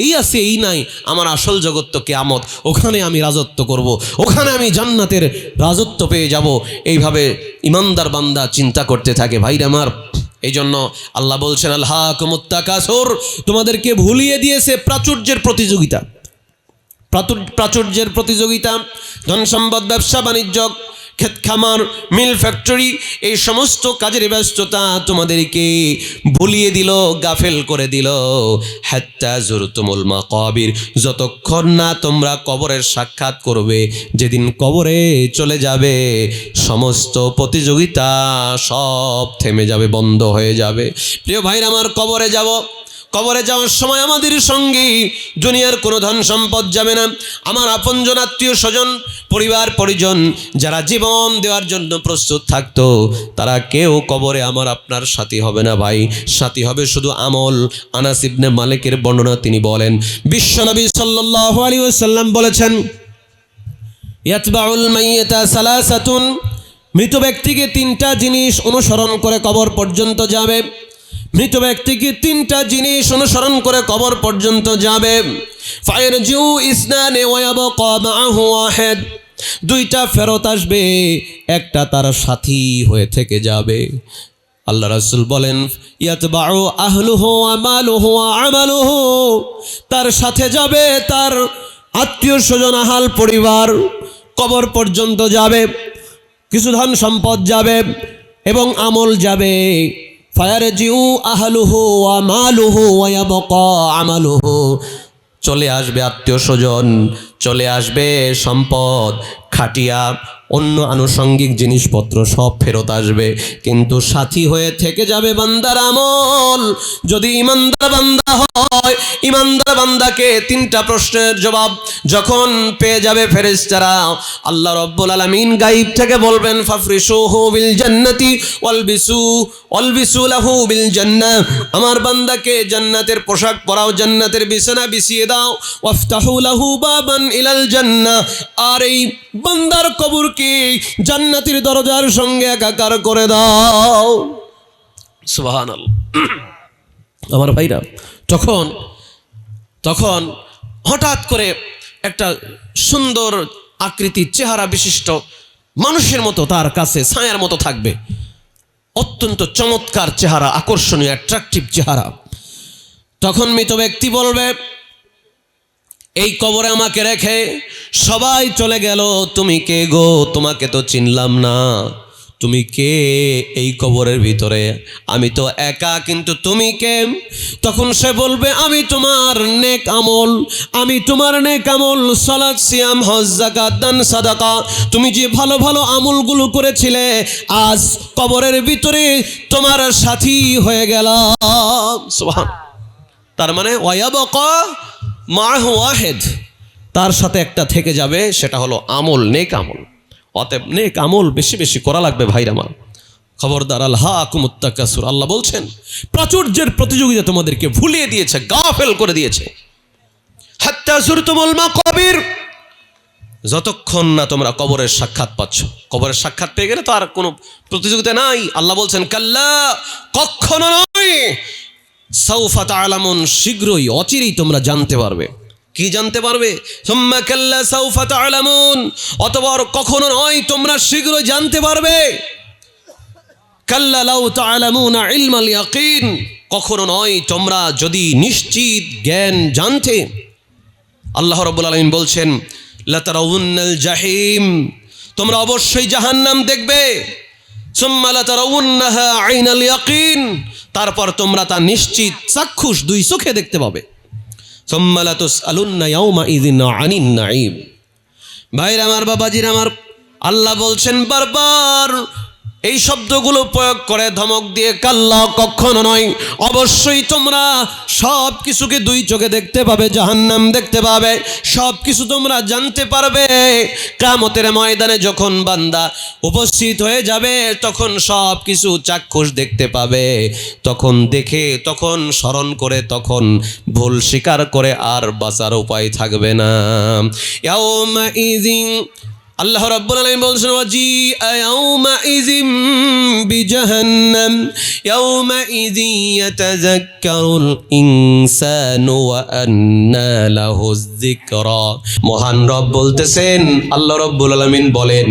এই আছে এই নাই, আমার আসল জগৎ তো কিয়ামত, ওখানে আমি রাজত্ব করব, ওখানে আমি জান্নাতের রাজত্ব পেয়ে যাব। এইভাবে ইমানদার বান্দা চিন্তা করতে থাকে। ভাইরা আমার, এই জন্য আল্লাহ বলছেন আলহাকুমুত তাকাসুর, তোমাদেরকে ভুলিয়ে দিয়েছে প্রাচুর্যের প্রতিযোগিতা। প্রাচুর্যের প্রতিযোগিতা, ধন সম্পদ, ব্যবসা বাণিজ্য, ক্ষেত খামার, মিল ফ্যাক্টরি, এই সমস্ত কাজের ব্যস্ততা তোমাদেরকে ভুলিয়ে দিল, গাফেল করে দিল। হাত্তা যুরতুমুল মাকাবির, যতক্ষণ না তোমরা কবরের সাক্ষাৎ করবে, যেদিন কবরে চলে যাবে সমস্ত প্রতিযোগিতা সব থেমে যাবে, বন্ধ হয়ে যাবে। প্রিয় ভাইরা আমার, কবরে যাব, কবরে যাওয়ার সময় আমাদের সঙ্গে দুনিয়ার কোনো ধন সম্পদ যাবে না। আমার আপনজন, আত্মীয় স্বজন, পরিবার পরিজন যারা জীবন দেওয়ার জন্য প্রস্তুত থাকতো, তারা কেউ কবরে আমার আপনার সাথী হবে না ভাই, সাথী হবে শুধু আমল। আনাস ইবনে মালিকের বর্ণনা, তিনি বলেন বিশ্বনবী সাল্লাল্লাহু আলাইহি ওয়াসাল্লাম বলেছেন, ইয়াতবাউল মাইয়িতা সালাসাতুন, মৃত ব্যক্তিকে তিনটা জিনিস অনুসরণ করে কবর পর্যন্ত যাবে। মৃত ব্যক্তিকে তিনটা জিনিস অনুসরণ করে কবর পর্যন্ত যাবে। ফায়ারজিউ ইসনানে ওয়া ইয়াবকা মাআহু ওয়াহিদ, দুইটা ফেরত আসবে, একটা তার সাথী হয়ে থেকে যাবে। আল্লাহ রাসূল বলেন ইয়াতবাউ আহলুহু ওয়া মালুহু ওয়া আমালুহু, তার সাথে যাবে তার আত্মীয় স্বজন, আহাল পরিবার, কবর পর্যন্ত যাবে, কিছু ধন সম্পদ যাবে এবং আমল যাবে। ফায়ারজিউ আহলুহু ওয়া মালুহু ওয়া ইয়াবকা আমালুহু, চলে আসবে আত্মীয় স্বজন, চলে আসবে সম্পদ, খাটিয়া, অন্য আনুষঙ্গিক জিনিসপত্র সব ফেরত আসবে, কিন্তু সাথী হয়ে থেকে যাবে বান্দার আমল। যদি ইমানদার বান্দা হয়, ইমানদার বান্দাকে তিনটা প্রশ্নের জবাব যখন পেয়ে যাবে ফেরেশতারা, আল্লাহ রাব্বুল আলামিন গায়ব থেকে বলবেন ফাফরিশুহু বিল জান্নাতি ওয়ালবিসু লাহু বিল জান্নাহ, আমার বান্দাকে জান্নাতের পোশাক পরাও, জান্নাতের বিছানা বিছিয়ে দাও। ওয়াফতাহু লাহু বাবান ইলাল জান্নাহ, আর এই বান্দার কবরকে জান্নাতের দরজার সঙ্গে একাকার করে দাও। সুবহানাল্লাহ। আমার ভাইরা, তখন হঠাৎ করে একটা সুন্দর আকৃতির চেহারা বিশিষ্ট মানুষের মতো তার কাছে ছায়ার মতো থাকবে, অত্যন্ত চমৎকার চেহারা, আকর্ষণীয় অ্যাট্রাকটিভ চেহারা। তখন মৃত ব্যক্তি বলবে, এই কবরে আমাকে রেখে সবাই চলে গেল, তুমি কে গো? তোমাকে তো চিনলাম না, তুমি কে এই কবরের ভিতরে? আমি তো একা, কিন্তু তুমি কে? তখন সে বলবে, আমি তোমার নেক আমল, আমি তোমার নেক আমল, সালাত, সিয়াম, হজ, যাকাত, দান, সাদাকা, তুমি যে ভালো ভালো আমলগুলো করেছিলে, আজ কবরের ভিতরে তোমার সাথী হয়ে গেলাম। সুবহান। তার মানে ওয়ায়াবকা মাআহু ওয়াহিদ, তার সাথে একটা থেকে যাবে, সেটা হলো আমল, নেক আমল। অতএব নেক আমল বেশি বেশি করা লাগবে ভাইরা আমার। খবরদার, আলহাকুমুত তাকাসুর, আল্লাহ বলছেন প্রাচুর্যের প্রতিযোগিতা তোমাদেরকে ভুলিয়ে দিয়েছে, গাফেল করে দিয়েছে। হাত্তা যুরতুমুল মাকাবির, যতক্ষণ না তোমরা কবরের সাক্ষাৎ পাচ্ছ। কবরের সাক্ষাৎ পেয়ে গেলে তো আর কোনো প্রতিযোগিতা নাই। আল্লাহ বলছেন কাল্লা, কখনো নয়, সাউফা তা'লামুন, শীঘ্রই, অচিরেই তোমরা জানতে পারবে। কি জানতে পারবে? সুম্মা কাল্লা সাউফা তা'লামুন, অতঃপর কখনো নয়, তোমরা শীঘ্রই জানতে পারবে। কাল্লা লাউ তা'লামুনা ইলমাল ইয়াকিন, কখনো নয় তোমরা যদি নিশ্চিত জ্ঞান জানতে। আল্লাহ রাব্বুল আলামিন বলছেন লাতারাউন্নাল জাহিম, তোমরা অবশ্যই জাহান্নাম দেখবে। সুম্মা লাতারাউন্নাহা আইনাল ইয়াকিন, তারপর তোমরা তা নিশ্চিত চাক্ষুষ দুই চোখে দেখতে পাবে। সুম্মা লাতুসআলুন্না ইয়াউমা ইযিন আনিন নাঈম। ভাইরা আমার, বাবাজিরা আমার, আল্লাহ বলছেন বারবার এই শব্দগুলো প্রয়োগ করে ধমক দিয়ে, কাল্লা, কখনো নয়, অবশ্যই তোমরা সব কিছুকে দুই চোখে দেখতে পাবে, জাহান্নাম দেখতে পাবে, সব কিছু তোমরা জানতে পারবে। কিয়ামতের ময়দানে যখন বান্দা উপস্থিত হয়ে যাবে তখন সব কিছু চাক্ষুষ দেখতে পাবে। তখন দেখে, তখন স্মরণ করে, তখন ভুল স্বীকার করে আর বাঁচার উপায় থাকবে না। ইয়াউমা ইযিন, আল্লাহ রাব্বুল আলামিন বলছেন ওয়াজিআ ইয়াউমাইযিম বিজাহান্নাম ইয়াউমাইযিন ইয়াতাযাক্কারুল ইনসানু ওয়া আন্না লাহুয যিকরা। মহান রব বলতেছেন, আল্লাহ রাব্বুল আলামিন বলেন,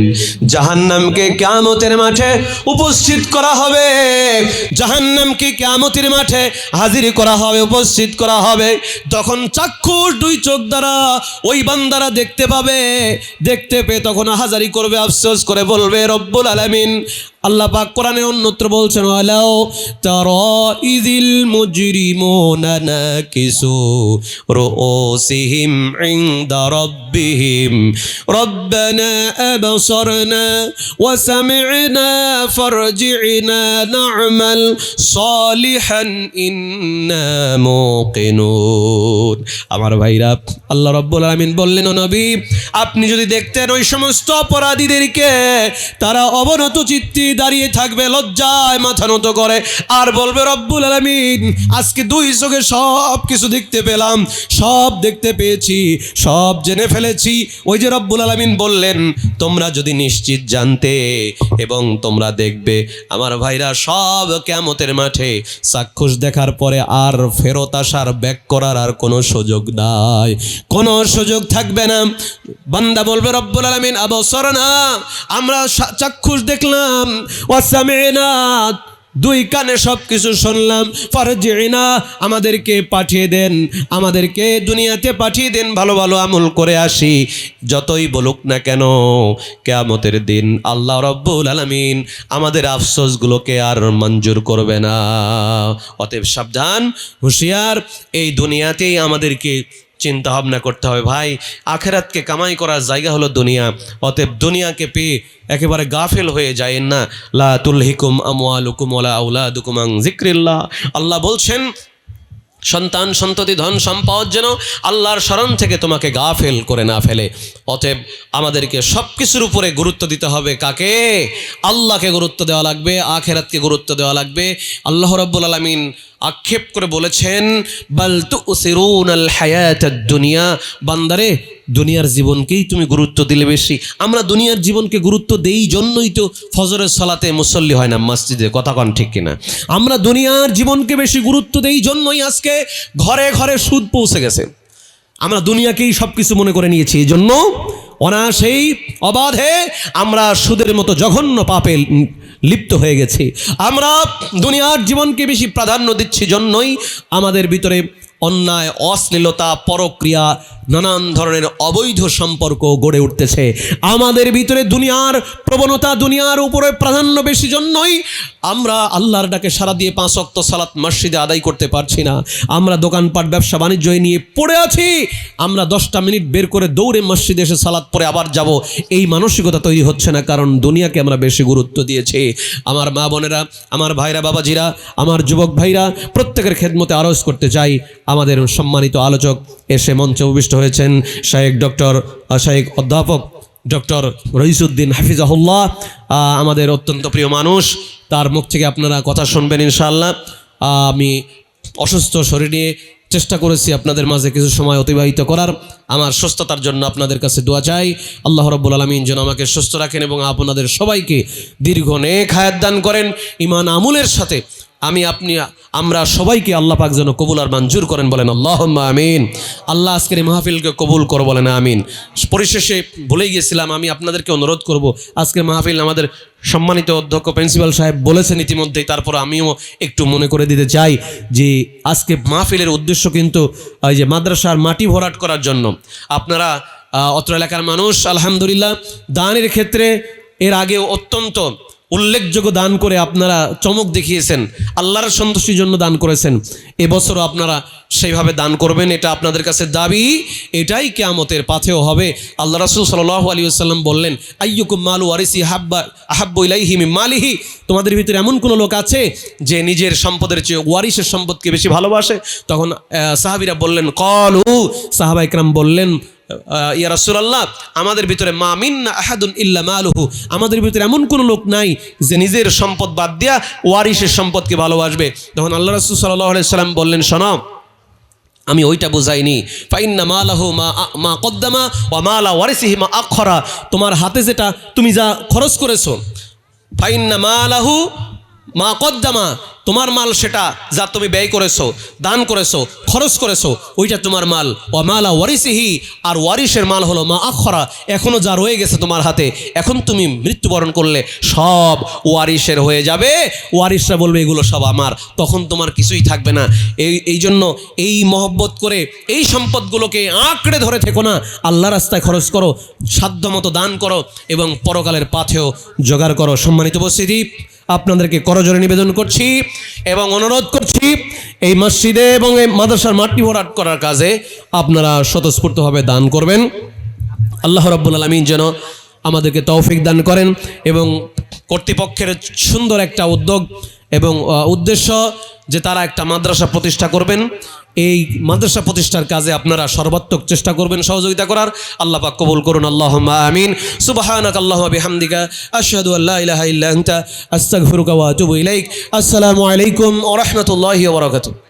জাহান্নামকে কিয়ামতের মাঠে উপস্থিত করা হবে, জাহান্নামকে কিয়ামতের মাঠে হাজির করা হবে, উপস্থিত করা হবে। তখন চাক্ষুষ দুই চোখ দ্বারা ওই বান্দারা দেখতে পাবে। দেখতে পেয়ে তখন হাজারি করবে, আফসোস করে বলবে রব্বুল আলামিন। আল্লাহ পাক কোরআনে অন্যত্র বলছেন ওয়ালাউ তারা ইযিল মুজরিমুনা নাকিসু রুউসিহিম ইনদা রাব্বিহিম রব্বানা আবসারনা ওয়া সামি'না ফারজি'না না'মাল সালিহান ইন্না মুকিনুন। আমার ভাইরা, আল্লাহ রাব্বুল আলামিন বললেন, ও নবী, আপনি যদি দেখতেন ওই সমস্ত অপরাধীদেরকে, তারা অবনত চিত্তে দাঁড়িয়ে থাকবে, লজ্জায় মাথা নত করে, আর বলবে রব্বুল আলামিন, আজকে দুই চোখে সব কিছু দেখতে পেলাম, সব দেখতে পেয়েছি, সব জেনে ফেলেছি। ওই যে রব্বুল আলামিন বললেন, তোমরা যদি নিশ্চিত জানতে এবং তোমরা দেখবে। আমার ভাইরা, সব কিয়ামতের মাঠে চাক্ষুষ দেখার পরে আর ফেরত আসার, ব্যাক করার আর কোনো সুযোগ নাই, কোনো সুযোগ থাকবে না। বান্দা বলবে রব্বুল আলামিন আবসারনা, আমরা চাক্ষুষ দেখলাম, ওয়া সামি'না, দুই কানে সব কিছু শুনলাম, ফারজি'না, আমাদেরকে পাঠিয়ে দেন, আমাদেরকে দুনিয়াতে পাঠিয়ে দেন, ভালো ভালো আমল করে আসি। যতই বলুক না কেন, কিয়ামতের দিন আল্লাহ রাব্বুল আলামিন আমাদের আফসোসগুলোকে আর মঞ্জুর করবে না। অতএব সাবধান, হুঁশিয়ার, এই দুনিয়াতেই আমাদেরকে চিন্তা ভাবনা করতে হবে। ভাই, আখেরাতকে কামাই করার জায়গা হলো দুনিয়া। অতএব দুনিয়াকে পেয়ে একেবারে গাফেল হয়ে যায়েন না। লা তুলহিকুম আমওয়ালুকুম ওয়ালা আওলাদুকুম আন যিকরিল্লাহ। আল্লাহ বলছেন, সন্তান সন্ততি ধন সম্পদ যেন আল্লাহর স্মরণ থেকে তোমাকে গাফেল করে না ফেলে। অতএব আমাদেরকে সব কিছুর উপরে গুরুত্ব দিতে হবে। কাকে? আল্লাহকে গুরুত্ব দেওয়া লাগবে, আখেরাতকে গুরুত্ব দেওয়া লাগবে। আল্লাহ রাব্বুল আলামিন আক্ষেপ করে বলেছেন, বাল তুসিরুনাল হায়াতাদ দুনিয়া, বান্দারে, দুনিয়ার জীবনকেই তুমি গুরুত্ব দিলে বেশি। আমরা দুনিয়ার জীবনকে গুরুত্ব দেই জন্যই তো ফজরের সালাতে মুসল্লি হয় না মসজিদে, কথা কন ঠিক কিনা? আমরা দুনিয়ার জীবনকে বেশি গুরুত্ব দেই জন্যই আজকে ঘরে ঘরে সুদ পৌঁছে গেছে। আমরা দুনিয়াকেই সব কিছু মনে করে নিয়েছি, এই জন্য অনায়াসেই অবাধে আমরা সুদের মতো জঘন্য পাপে লিপ্ত হয়ে গেছি। আমরা দুনিয়ার জীবনকে বেশি প্রাধান্য দিচ্ছি জন্যই আমাদের ভিতরে অন্যায়, অশ্লীলতা, পরক্রিয়া, নানান ধরনের অবৈধ সম্পর্ক গড়ে উঠতেছে। আমাদের ভিতরে দুনিয়ার প্রবণতা, দুনিয়ার উপরে প্রাধান্য বেশি জন্যই আমরা আল্লাহর ডাকে সারা দিয়ে 5 ওয়াক্ত সালাত মসজিদে আদায় করতে পারছি না। আমরা দোকানপাট, ব্যবসা বাণিজ্য নিয়ে পড়ে আছি। আমরা 10টা মিনিট বের করে দৌড়ে মসজিদে এসে সালাত পরে আবার যাব, এই মানসিকতা তৈরি হচ্ছে না, কারণ দুনিয়াকে আমরা বেশি গুরুত্ব দিয়েছি। আমার মা বোনেরা, আমার ভাইরা, বাবাজিরা, আমার যুবক ভাইরা, প্রত্যেকের খেদমতে আরজ করতে চাই, আমাদের সম্মানিত আলোচক এসে মঞ্চে উপবিষ্ট হয়েছেন শায়েখ অধ্যাপক ডক্টর রইসুদ্দিন হাফিজাহুল্লাহ, আমাদের অত্যন্ত প্রিয় মানুষ। তার মুখ থেকে আপনারা কথা শুনবেন ইনশাআল্লাহ। আমি অসুস্থ শরীর নিয়ে চেষ্টা করেছি আপনাদের মাঝে কিছু সময় অতিবাহিত করার। আমার সুস্থতার জন্য আপনাদের কাছে দোয়া চাই। আল্লাহ রাব্বুল আলামিন যেন আমাকে সুস্থ রাখেন এবং আপনাদের সবাইকে দীর্ঘ নেক হায়াত দান করেন, ঈমান আমলের সাথে আমি আপনি আমরা সবাইকে আল্লাহ পাক যেন কবুল আর মঞ্জুর করেন, বলেন আল্লাহুম্মা আমিন। আল্লাহ আজকের এই মাহফিলকে কবুল করো, বলেন আমিন। পরিশেষে ভুলে গিয়েছিলাম, আমি আপনাদেরকে অনুরোধ করব, আজকের মাহফিল আমাদের সম্মানিত অধ্যক্ষ প্রিন্সিপাল সাহেব বলেছেন ইতিমধ্যেই, তারপর আমিও একটু মনে করে দিতে চাই যে আজকে মাহফিলের উদ্দেশ্য কিন্তু ওই যে মাদ্রাসার মাটি ভরাট করার জন্য। আপনারা অত্র এলাকার মানুষ আলহামদুলিল্লাহ দানের ক্ষেত্রে এর আগেও অত্যন্ত উল্লেখযোগ্য দান করে আপনারা চমক দেখিয়েছেন, আল্লাহর সন্তুষ্টির জন্য দান করেছেন। এবছরও আপনারা সেইভাবে দান করবেন, এটা আপনাদের কাছে দাবি, এটাই কিয়ামতের পাথেও হবে। আল্লাহ রাসূল সাল্লাল্লাহু আলাইহি ওয়াসাল্লাম বললেন, আইয়ুকুম মালু ওয়ারিসি আহাব্বু ইলাইহি মিন মালিহি, তোমাদের ভিতরে এমন কোনো লোক আছে যে নিজের সম্পদের চেয়ে ওয়ারিসের সম্পদকে বেশি ভালোবাসে? তখন সাহাবীরা বললেন, ক্বালু, সাহাবা ইকরাম বললেন, ইয়া রাসূলুল্লাহ, আমাদের ভিতরে মা মিন্না আহাদুন ইল্লা মালুহু, আমাদের ভিতরে এমন কোনো লোক নাই যে নিজের সম্পদ বাদ দিয়া ওয়ারিসের সম্পদকে ভালোবাসবে। তখন আল্লাহ রাসূল সাল্লাল্লাহু আলাইহি সাল্লাম বললেন, শোনো, আমি ওইটা বুঝাইনি, ফাইন্না মালাহু মা কদ্দামা ওয়া মালা ওয়ারিসিহি মা আখরা, তোমার হাতে যেটা তুমি যা খরচ করেছো, ফাইন্না মালাহু মা কদ্দামা, তোমার মাল সেটা যা তুমি ব্যয় করেছো, দান করেছো, খরচ করেছো, ওইটা তোমার মাল। ওয়া মালা ওয়ারিসিহি, আর ওয়ারিসের মাল হলো মা আখরা, এখনো যা রয়ে গেছে তোমার হাতে, এখন তুমি মৃত্যুবরণ করলে সব ওয়ারিসের হয়ে যাবে, ওয়ারিসরা বলবে এগুলো সব আমার, তখন তোমার কিছুই থাকবে না। এই জন্য এই মহব্বত করে এই সম্পদগুলোকে আঁকড়ে ধরে থেকো না, আল্লাহ রাস্তায় খরচ করো, সাধ্যমতো দান করো এবং পরকালের পাথেও জোগাড় করো। সম্মানিত উপস্থিতি, আপনাদেরকে করজোড়ে নিবেদন করছি এবং অনুরোধ করছি, এই মসজিদে এবং এই মাদ্রাসার মাটি ভরাট করার কাজে আপনারা স্বতঃস্ফূর্তভাবে দান করবেন। আল্লাহ রাব্বুল আলামিন যেন আমাদেরকে তৌফিক দান করেন এবং কর্তৃপক্ষের সুন্দর একটা উদ্যোগ এবং উদ্দেশ্য যে তারা একটা মাদ্রাসা প্রতিষ্ঠা করবেন, এই মাদ্রাসা প্রতিষ্ঠার কাজে আপনারা সর্বাত্মক চেষ্টা করবেন সহযোগিতা করার। আল্লাহ পাক কবুল করুন, আল্লাহুম্মা আমিন। সুবহানাকা আল্লাহুম্মা বিহামদিকা আশহাদু আল্লা ইলাহা ইল্লা আনতা আস্তাগফিরুকা ওয়া আতুবু ইলাইক। আসসালামু আলাইকুম ওয়া রাহমাতুল্লাহি ওয়া বারাকাতুহু।